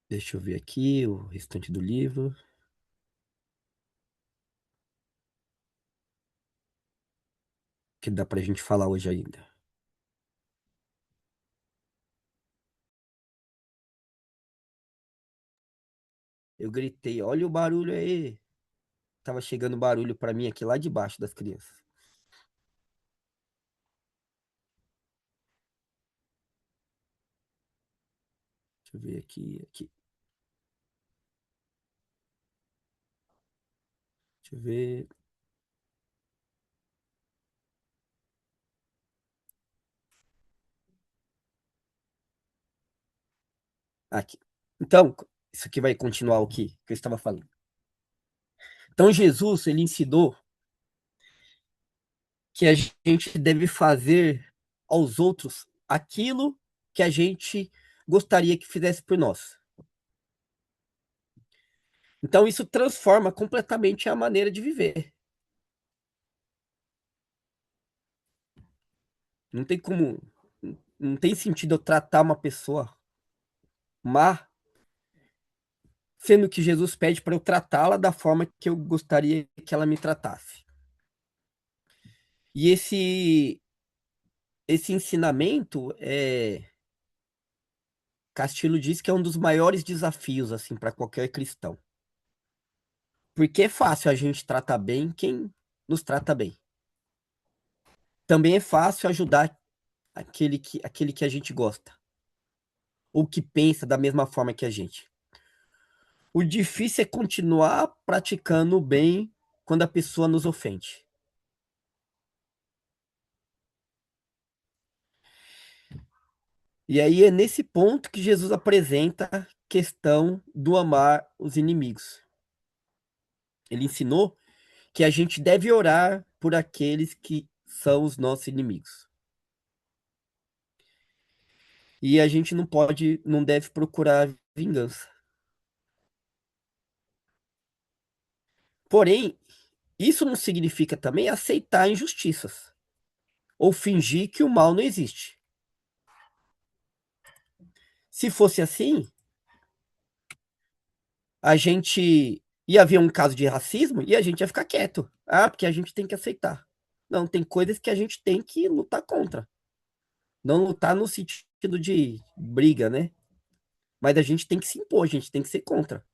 Deixa eu ver aqui o restante do livro. Que dá pra gente falar hoje ainda. Eu gritei, olha o barulho aí. Tava chegando barulho pra mim aqui lá debaixo das crianças. Deixa eu ver aqui. Deixa eu ver. Aqui. Então, isso aqui vai continuar o que eu estava falando. Então, Jesus, ele ensinou que a gente deve fazer aos outros aquilo que a gente gostaria que fizesse por nós. Então, isso transforma completamente a maneira de viver. Não tem como, não tem sentido eu tratar uma pessoa má, sendo que Jesus pede para eu tratá-la da forma que eu gostaria que ela me tratasse. E esse ensinamento Castilho diz que é um dos maiores desafios assim para qualquer cristão. Porque é fácil a gente tratar bem quem nos trata bem. Também é fácil ajudar aquele que a gente gosta, ou que pensa da mesma forma que a gente. O difícil é continuar praticando o bem quando a pessoa nos ofende. E aí é nesse ponto que Jesus apresenta a questão do amar os inimigos. Ele ensinou que a gente deve orar por aqueles que são os nossos inimigos. E a gente não deve procurar vingança. Porém, isso não significa também aceitar injustiças ou fingir que o mal não existe. Se fosse assim, a gente ia haver um caso de racismo e a gente ia ficar quieto. Ah, porque a gente tem que aceitar. Não, tem coisas que a gente tem que lutar contra. Não lutar no sentido de briga, né? Mas a gente tem que se impor, a gente tem que ser contra.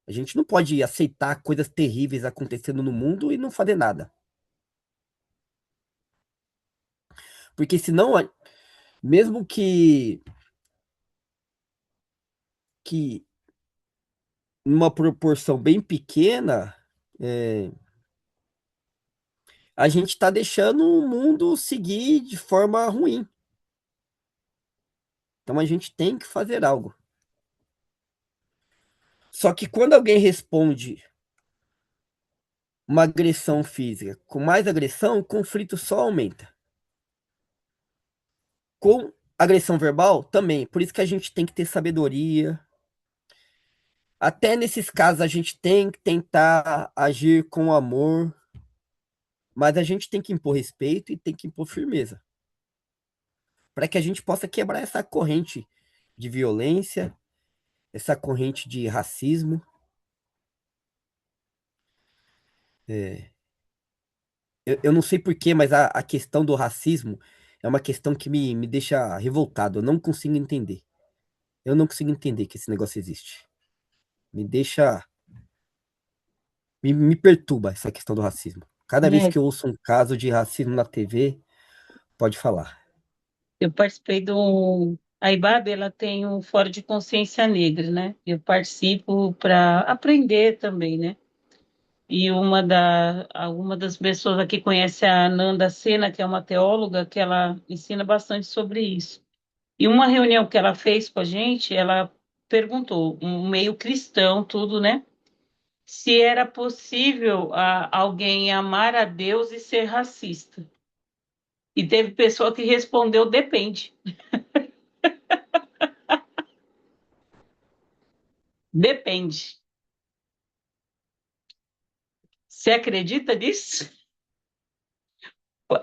A gente não pode aceitar coisas terríveis acontecendo no mundo e não fazer nada. Porque senão, mesmo que numa proporção bem pequena, é, a gente está deixando o mundo seguir de forma ruim. Então a gente tem que fazer algo. Só que quando alguém responde uma agressão física com mais agressão, o conflito só aumenta. Com agressão verbal, também. Por isso que a gente tem que ter sabedoria. Até nesses casos, a gente tem que tentar agir com amor. Mas a gente tem que impor respeito e tem que impor firmeza. Para que a gente possa quebrar essa corrente de violência, essa corrente de racismo. Eu não sei porquê, mas a questão do racismo é uma questão que me deixa revoltado. Eu não consigo entender. Eu não consigo entender que esse negócio existe. Me deixa. Me perturba essa questão do racismo. Cada vez É, que eu ouço um caso de racismo na TV, pode falar. eu participei do. A IBAB, ela tem um Fórum de Consciência Negra, né? Eu participo para aprender também, né? E alguma das pessoas aqui conhece a Nanda Sena, que é uma teóloga, que ela ensina bastante sobre isso. E uma reunião que ela fez com a gente, ela perguntou, um meio cristão, tudo, né? Se era possível alguém amar a Deus e ser racista. E teve pessoa que respondeu, depende. Depende. Você acredita nisso?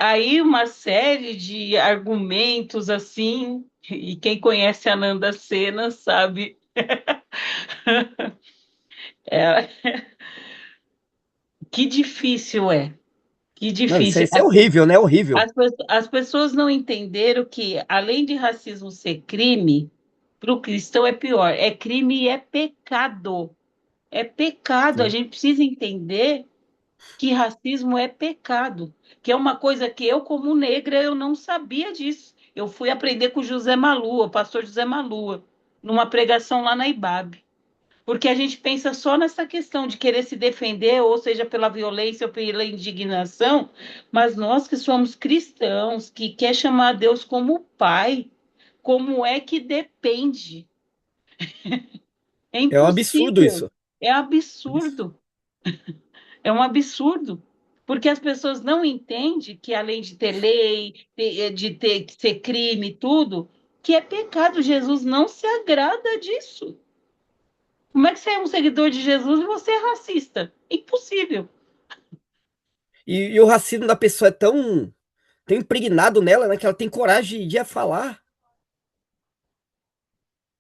Aí uma série de argumentos assim, e quem conhece a Nanda Sena sabe. É, que difícil é. Que Não, difícil. isso é horrível, né? Horrível. As pessoas não entenderam que, além de racismo ser crime, para o cristão é pior. É crime e é pecado. É pecado. A Sim. gente precisa entender que racismo é pecado, que é uma coisa que eu, como negra, eu não sabia disso. Eu fui aprender com o José Malua, o pastor José Malua, numa pregação lá na IBAB. Porque a gente pensa só nessa questão de querer se defender, ou seja, pela violência ou pela indignação, mas nós que somos cristãos, que quer chamar Deus como Pai, como é que depende? É É um absurdo impossível, isso. é absurdo, é um absurdo. Porque as pessoas não entendem que, além de ter lei, de ter que ser crime e tudo, que é pecado. Jesus não se agrada disso. Como é que você é um seguidor de Jesus e você é racista? Impossível. E o racismo da pessoa é tão impregnado nela, né? Que ela tem coragem de ir a falar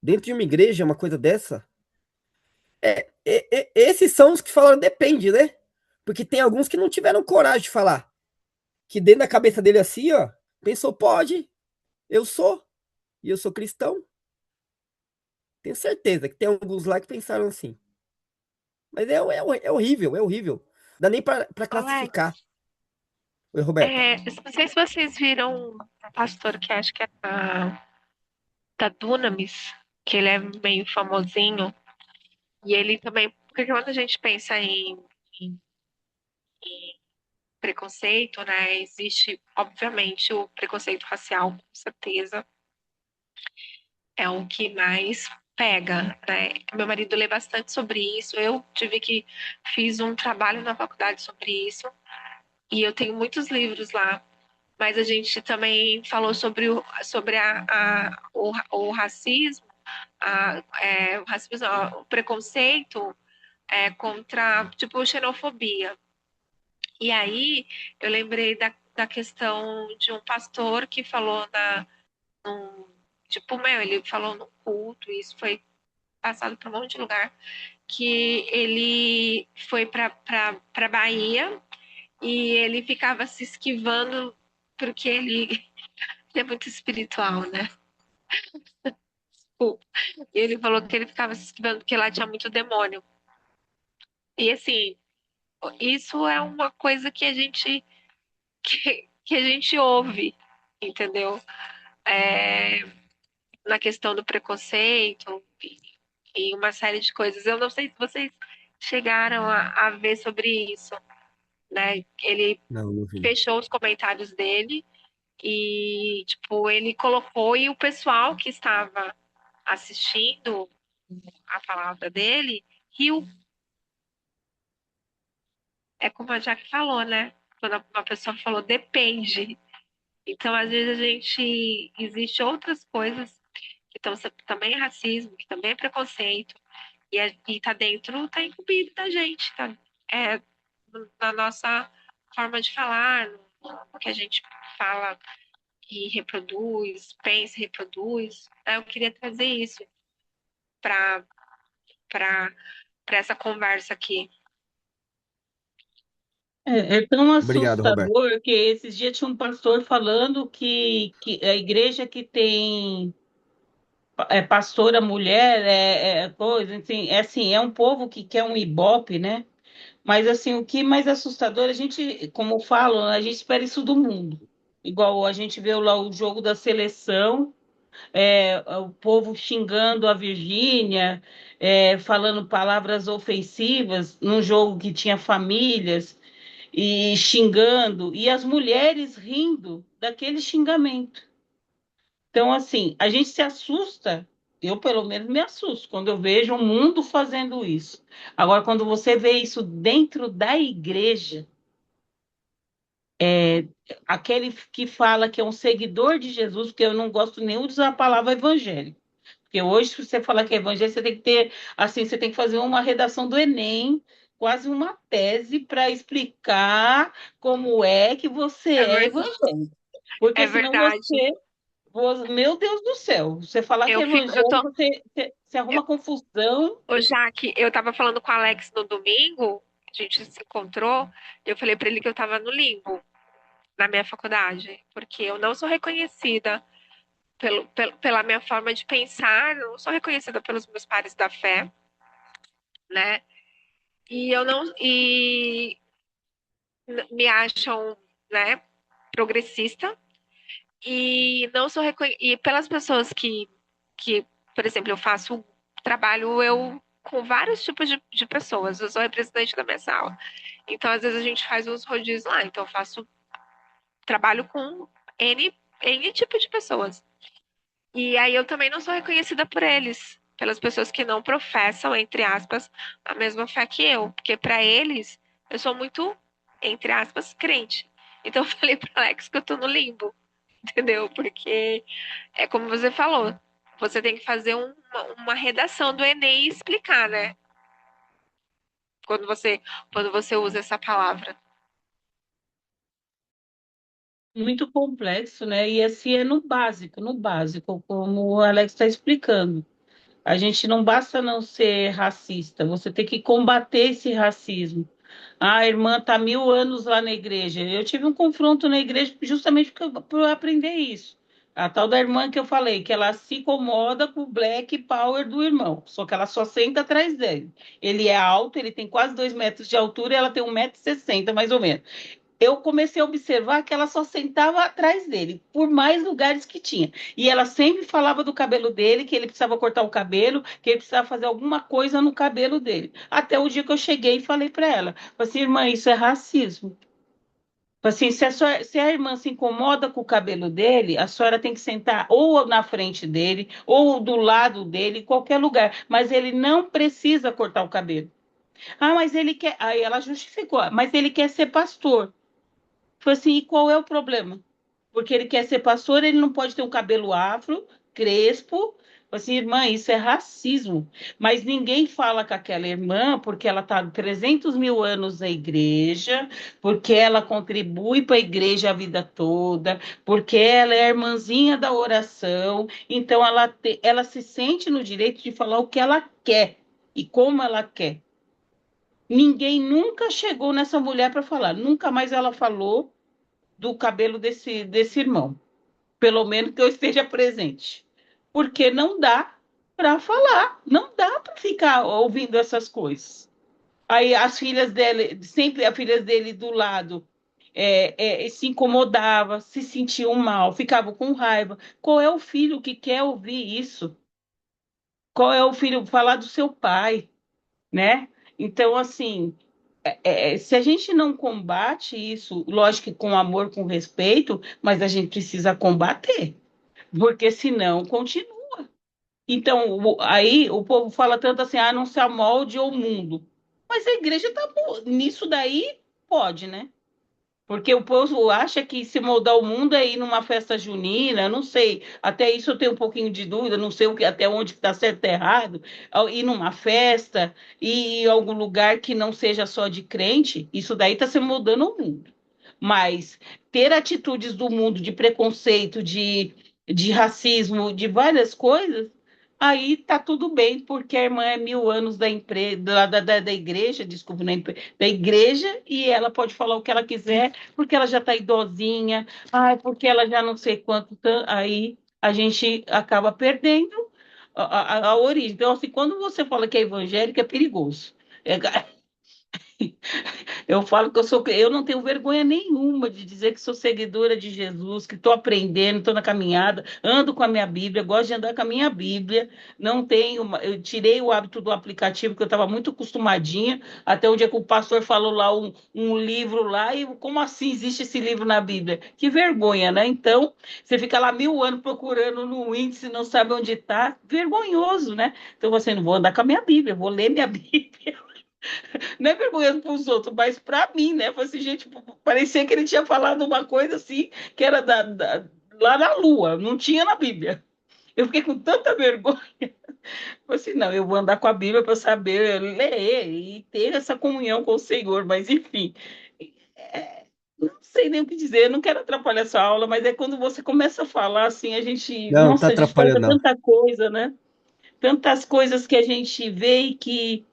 dentro de uma igreja, uma coisa dessa. Esses são os que falaram depende, né? Porque tem alguns que não tiveram coragem de falar. Que dentro da cabeça dele assim, ó, pensou, pode, eu sou, e eu sou cristão. Tenho certeza que tem alguns lá que pensaram assim. Mas é horrível, é horrível. Dá nem pra Alex, classificar. Oi, Roberta. não sei se vocês viram um pastor que acho que é da Dunamis, que ele é meio famosinho, e ele também, porque quando a gente pensa em preconceito, né, existe, obviamente, o preconceito racial, com certeza, é o que mais pega, né? Meu marido lê bastante sobre isso, eu fiz um trabalho na faculdade sobre isso, e eu tenho muitos livros lá. Mas a gente também falou sobre o racismo, o racismo, não, o preconceito contra, tipo, xenofobia. E aí eu lembrei da questão de um pastor que falou tipo, ele falou no culto, isso foi passado para um monte de lugar, que ele foi para Bahia e ele ficava se esquivando porque ele é muito espiritual, né? E ele falou que ele ficava se esquivando porque lá tinha muito demônio. E assim, isso é uma coisa que a gente ouve, entendeu? É, na questão do preconceito e uma série de coisas. Eu não sei se vocês chegaram a ver sobre isso, né? Ele Não, não vi. fechou os comentários dele e, tipo, ele colocou e o pessoal que estava assistindo a palavra dele riu. É como a Jack falou, né? Quando uma pessoa falou depende. Então, às vezes, existe outras coisas que também é racismo, que também é preconceito, e tá dentro, tá incumbido da gente, tá? É, na nossa forma de falar, no que a gente fala e reproduz, pensa e reproduz. Eu queria trazer isso para para essa conversa aqui. É tão Obrigado, Roberto. assustador que esses dias tinha um pastor falando que a igreja que tem pastora mulher coisa, assim, é um povo que quer um ibope, né? Mas assim, o que mais assustador, a gente, como falam, a gente espera isso do mundo. Igual a gente vê lá o jogo da seleção, o povo xingando a Virgínia, falando palavras ofensivas num jogo que tinha famílias e xingando, e as mulheres rindo daquele xingamento. Então, assim, a gente se assusta, eu pelo menos me assusto quando eu vejo o mundo fazendo isso. Agora, quando você vê isso dentro da igreja, aquele que fala que é um seguidor de Jesus, porque eu não gosto nem de usar a palavra evangélico. Porque hoje, se você falar que é evangelho, você tem que ter, assim, você tem que fazer uma redação do Enem, quase uma tese para explicar como é que você É, é evangélico. Porque é senão verdade. meu Deus do céu, você falar que é Eu evangélico, tô, você arruma confusão. Ô, Jaque, eu tava falando com o Alex no domingo, a gente se encontrou, eu falei pra ele que eu tava no limbo na minha faculdade, porque eu não sou reconhecida pela minha forma de pensar, não sou reconhecida pelos meus pares da fé, né? E eu não e me acham, né, progressista e não sou e pelas pessoas que, por exemplo, eu faço trabalho eu com vários tipos de pessoas, eu sou representante da minha sala. Então, às vezes a gente faz uns rodízios lá, então eu faço trabalho com N tipo de pessoas. E aí eu também não sou reconhecida por eles, pelas pessoas que não professam, entre aspas, a mesma fé que eu, porque para eles eu sou muito, entre aspas, crente. Então eu falei pro Alex que eu tô no limbo, entendeu? Porque é como você falou, você tem que fazer uma redação do Enem e explicar, né? Quando quando você usa essa palavra. Muito complexo, né? E assim é no básico, como o Alex está explicando. A gente não basta não ser racista, você tem que combater esse racismo. Ah, a irmã está 1000 anos lá na igreja. Eu tive um confronto na igreja justamente por eu aprender isso. A tal da irmã que eu falei, que ela se incomoda com o black power do irmão, só que ela só senta atrás dele. Ele é alto, ele tem quase 2 metros de altura e ela tem 1,60 m, mais ou menos. Eu comecei a observar que ela só sentava atrás dele, por mais lugares que tinha. E ela sempre falava do cabelo dele, que ele precisava cortar o cabelo, que ele precisava fazer alguma coisa no cabelo dele. Até o dia que eu cheguei e falei para ela, falei assim, irmã, isso é racismo. Falei assim, se a irmã se incomoda com o cabelo dele, a senhora tem que sentar ou na frente dele, ou do lado dele, em qualquer lugar. Mas ele não precisa cortar o cabelo. Ah, mas ele quer. Aí ela justificou, mas ele quer ser pastor. Falei assim, e qual é o problema? Porque ele quer ser pastor, ele não pode ter um cabelo afro, crespo. Falei assim, irmã, isso é racismo. Mas ninguém fala com aquela irmã porque ela está 300 mil anos na igreja, porque ela contribui para a igreja a vida toda, porque ela é a irmãzinha da oração. Então ela se sente no direito de falar o que ela quer e como ela quer. Ninguém nunca chegou nessa mulher para falar, nunca mais ela falou do cabelo desse irmão, pelo menos que eu esteja presente, porque não dá para falar, não dá para ficar ouvindo essas coisas. Aí as filhas dele, sempre as filhas dele do lado, se incomodava, se sentiam mal, ficavam com raiva. Qual é o filho que quer ouvir isso? Qual é o filho falar do seu pai, né? Então, assim, se a gente não combate isso, lógico que com amor, com respeito, mas a gente precisa combater, porque senão continua. Então, aí o povo fala tanto assim, ah, não se amolde ao mundo. Mas a igreja está nisso daí, pode, né? Porque o povo acha que se moldar o mundo é ir numa festa junina, não sei. Até isso eu tenho um pouquinho de dúvida, não sei até onde está certo e errado. Ir numa festa, ir em algum lugar que não seja só de crente, isso daí está se moldando o mundo. Mas ter atitudes do mundo de preconceito, de racismo, de várias coisas, aí tá tudo bem, porque a irmã é 1000 anos da igreja, desculpa, da igreja, e ela pode falar o que ela quiser, porque ela já está idosinha, ai, porque ela já não sei quanto, aí a gente acaba perdendo a origem. Então, assim, quando você fala que é evangélico, é perigoso. É, eu falo que eu não tenho vergonha nenhuma de dizer que sou seguidora de Jesus, que estou aprendendo, estou na caminhada, ando com a minha Bíblia, gosto de andar com a minha Bíblia. Não tenho, eu tirei o hábito do aplicativo, que eu estava muito acostumadinha, até o dia que o pastor falou lá um livro lá, e como assim existe esse livro na Bíblia? Que vergonha, né? Então, você fica lá 1000 anos procurando no índice, não sabe onde está, vergonhoso, né? Então, você não vou andar com a minha Bíblia, vou ler minha Bíblia. Não é vergonhoso para os outros, mas para mim, né? Falei assim, gente, parecia que ele tinha falado uma coisa assim, que era lá na Lua, não tinha na Bíblia. Eu fiquei com tanta vergonha. Falei assim, não, eu vou andar com a Bíblia para saber ler e ter essa comunhão com o Senhor, mas enfim. Não sei nem o que dizer, eu não quero atrapalhar essa aula, mas é quando você começa a falar assim, a gente, Não, não tá nossa, desperta atrapalhando, não. tanta coisa, né? Tantas coisas que a gente vê e que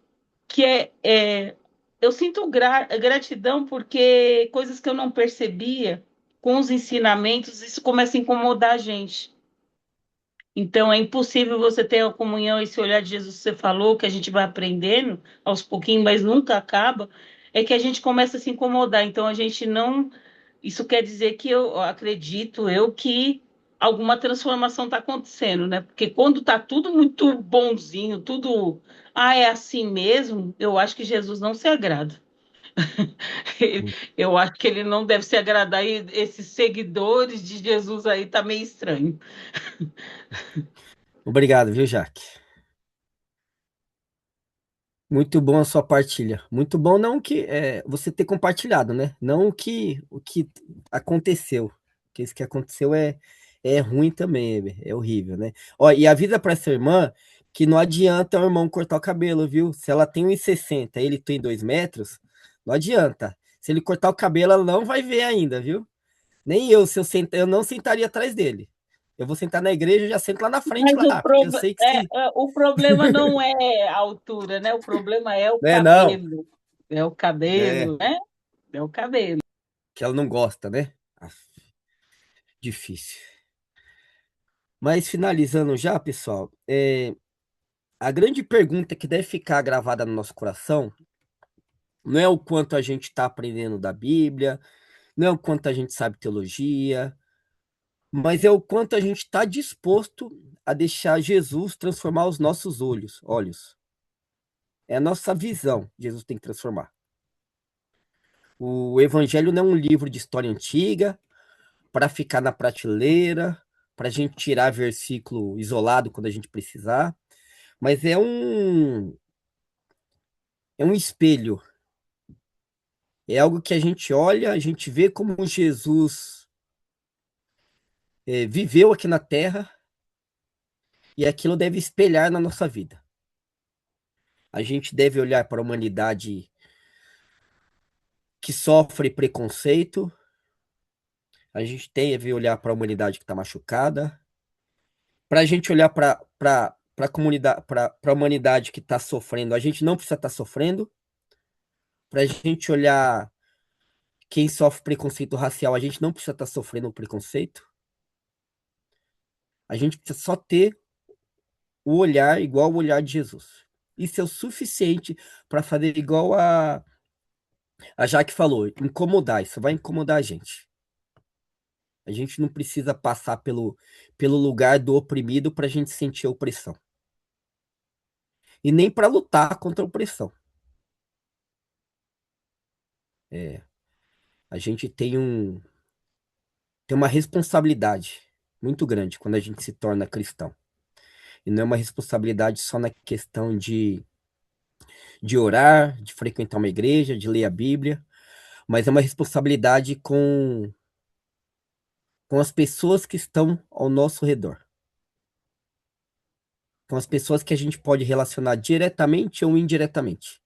eu sinto gratidão porque coisas que eu não percebia com os ensinamentos, isso começa a incomodar a gente. Então é impossível você ter a comunhão, esse olhar de Jesus que você falou, que a gente vai aprendendo aos pouquinhos, mas nunca acaba, é que a gente começa a se incomodar. Então a gente não. Isso quer dizer que eu acredito que alguma transformação está acontecendo, né? Porque quando está tudo muito bonzinho, tudo, é assim mesmo, eu acho que Jesus não se agrada. Eu acho que ele não deve se agradar e esses seguidores de Jesus aí tá meio estranho. Obrigado, viu, Jaque? Muito bom a sua partilha. Muito bom não que você ter compartilhado, né? Não o que aconteceu. Porque isso que aconteceu é ruim também, é horrível, né? Ó, e avisa para essa irmã que não adianta o irmão cortar o cabelo, viu? Se ela tem 1,60 e ele tem 2 metros, não adianta. Se ele cortar o cabelo, ela não vai ver ainda, viu? Nem eu, se eu sentar, eu não sentaria atrás dele. Eu vou sentar na igreja e já sento lá na frente Mas lá, porque eu sei que se. o problema não é a altura, né? O problema é o Né, não. cabelo. É o É, cabelo, né? É o cabelo. que ela não gosta, né? Aff, difícil. Mas finalizando já, pessoal, a grande pergunta que deve ficar gravada no nosso coração não é o quanto a gente está aprendendo da Bíblia, não é o quanto a gente sabe teologia, mas é o quanto a gente está disposto a deixar Jesus transformar os nossos olhos. É a nossa visão, Jesus tem que transformar. O Evangelho não é um livro de história antiga para ficar na prateleira, para a gente tirar versículo isolado quando a gente precisar, mas é um espelho É algo que a gente olha, a gente vê como Jesus viveu aqui na Terra e aquilo deve espelhar na nossa vida. A gente deve olhar para a humanidade que sofre preconceito, a gente deve olhar para a humanidade que está machucada, para a gente olhar para a comunidade, para a humanidade que está sofrendo, a gente não precisa estar sofrendo, para a gente olhar quem sofre preconceito racial, a gente não precisa estar sofrendo preconceito, a gente precisa só ter o olhar igual ao olhar de Jesus. Isso é o suficiente para fazer igual a Jaque falou, incomodar, isso vai incomodar a gente. A gente não precisa passar pelo lugar do oprimido para a gente sentir a opressão. E nem para lutar contra a opressão. A gente tem uma responsabilidade muito grande quando a gente se torna cristão. E não é uma responsabilidade só na questão de orar, de frequentar uma igreja, de ler a Bíblia, mas é uma responsabilidade com as pessoas que estão ao nosso redor. Com as pessoas que a gente pode relacionar diretamente ou indiretamente.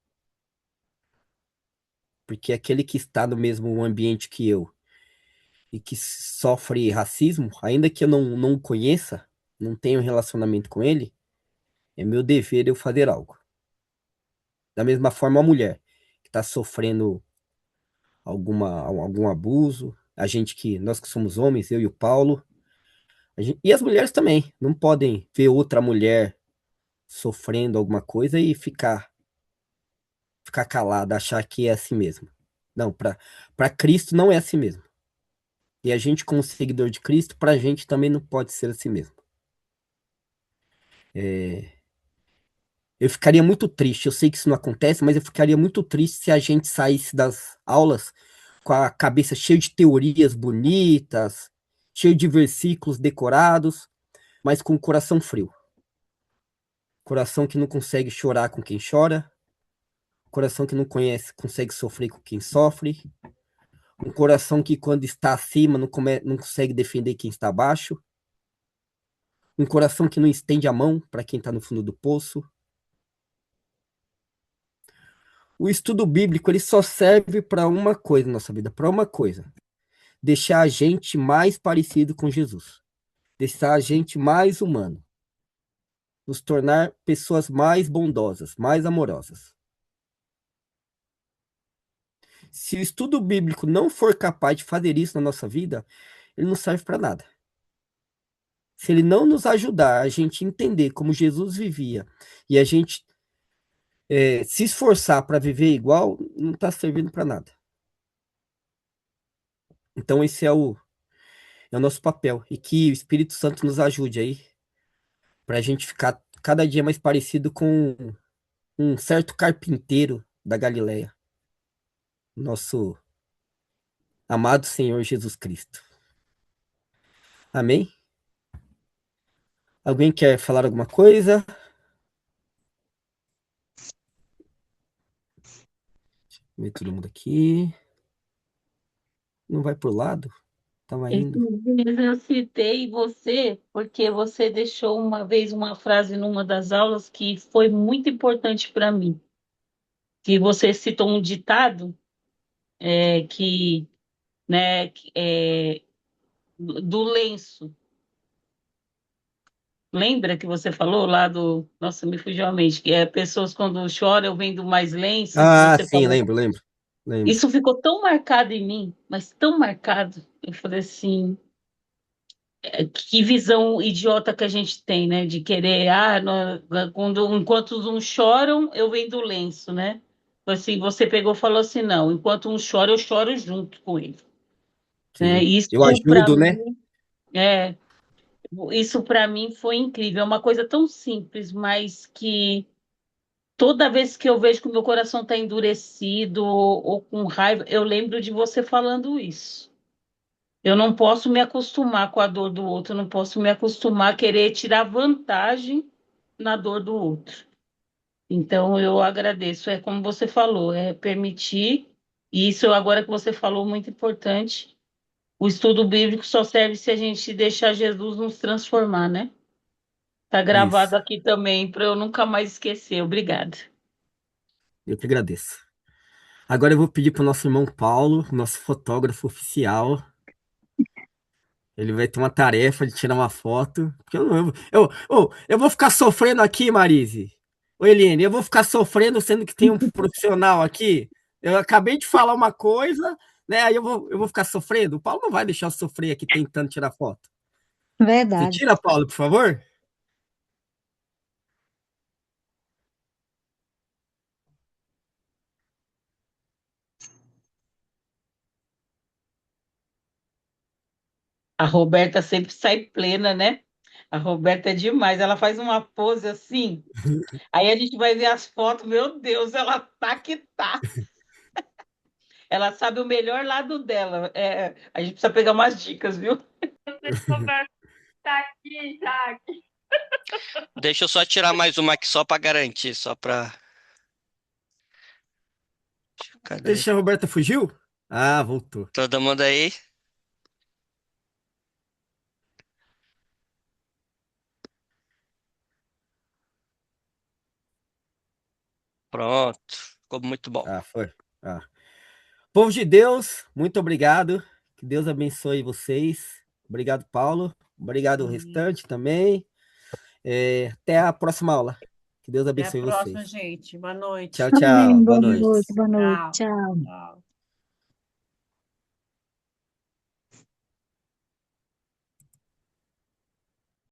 Porque aquele que está no mesmo ambiente que eu e que sofre racismo, ainda que eu não o conheça, não tenha um relacionamento com ele, é meu dever eu fazer algo. Da mesma forma, a mulher que está sofrendo algum abuso, nós que somos homens, eu e o Paulo, e as mulheres também, não podem ver outra mulher sofrendo alguma coisa e ficar calada, achar que é assim mesmo. Não, para Cristo não é assim mesmo. E a gente, como seguidor de Cristo, para a gente também não pode ser assim mesmo. Eu ficaria muito triste, eu sei que isso não acontece, mas eu ficaria muito triste se a gente saísse das aulas com a cabeça cheia de teorias bonitas, cheio de versículos decorados, mas com o coração frio. Coração que não consegue chorar com quem chora, coração que não consegue sofrer com quem sofre, um coração que quando está acima não consegue defender quem está abaixo, um coração que não estende a mão para quem está no fundo do poço. O estudo bíblico ele só serve para uma coisa na nossa vida, para uma coisa: deixar a gente mais parecido com Jesus, deixar a gente mais humano, nos tornar pessoas mais bondosas, mais amorosas. Se o estudo bíblico não for capaz de fazer isso na nossa vida, ele não serve para nada. Se ele não nos ajudar a gente entender como Jesus vivia e a gente se esforçar para viver igual, não está servindo para nada. Então esse é o nosso papel e que o Espírito Santo nos ajude aí para a gente ficar cada dia mais parecido com um certo carpinteiro da Galileia, nosso amado Senhor Jesus Cristo. Amém? Alguém quer falar alguma coisa? Ver todo mundo aqui. Não vai pro lado? Tava indo. Esses dias eu citei você porque você deixou uma vez uma frase numa das aulas que foi muito importante para mim. Que você citou um ditado que, né, do lenço. Lembra que você falou lá do. Nossa, me fugiu a mente, que é pessoas quando choram, eu vendo mais lenço, que Ah, você sim, falou. lembro. Isso ficou tão marcado em mim, mas tão marcado. Eu falei assim, que visão idiota que a gente tem, né? De querer, enquanto uns choram, eu vendo lenço, né? Assim, você pegou e falou assim, não, enquanto um chora, eu choro junto com ele. Né? Sim. Eu ajudo, né? É, isso para mim foi incrível. É uma coisa tão simples, mas que toda vez que eu vejo que o meu coração está endurecido ou com raiva, eu lembro de você falando isso. Eu não posso me acostumar com a dor do outro, eu não posso me acostumar a querer tirar vantagem na dor do outro. Então, eu agradeço. É como você falou, é permitir. E isso agora que você falou, muito importante. O estudo bíblico só serve se a gente deixar Jesus nos transformar, né? Tá gravado Isso. aqui também, para eu nunca mais esquecer. Obrigada. Eu que agradeço. Agora eu vou pedir para o nosso irmão Paulo, nosso fotógrafo oficial. Ele vai ter uma tarefa de tirar uma foto. Porque eu vou ficar sofrendo aqui, Marise. Ô, Eliane, eu vou ficar sofrendo sendo que tem um profissional aqui. Eu acabei de falar uma coisa, né? Aí eu vou ficar sofrendo. O Paulo não vai deixar eu sofrer aqui tentando tirar foto. Você Verdade. tira, Paulo, por favor? A Roberta sempre sai plena, né? A Roberta é demais. Ela faz uma pose assim. Aí a gente vai ver as fotos. Meu Deus, ela tá que tá. Ela sabe o melhor lado dela. É, a gente precisa pegar umas dicas, viu? Roberto, tá aqui, tá. Deixa eu só tirar mais uma aqui só pra garantir, só pra. Cadê? Deixa a Roberta fugiu? Ah, voltou. Todo mundo aí? Pronto. Ficou muito bom. Ah, foi. Ah. Povo de Deus, muito obrigado. Que Deus abençoe vocês. Obrigado, Paulo. Obrigado o Amém. restante também. Até a próxima aula. Que Deus Até a abençoe próxima, vocês. gente. Boa Tchau, noite. tchau. Amém. Boa Boa noite. noite, boa noite. Tchau. Tchau. Tchau.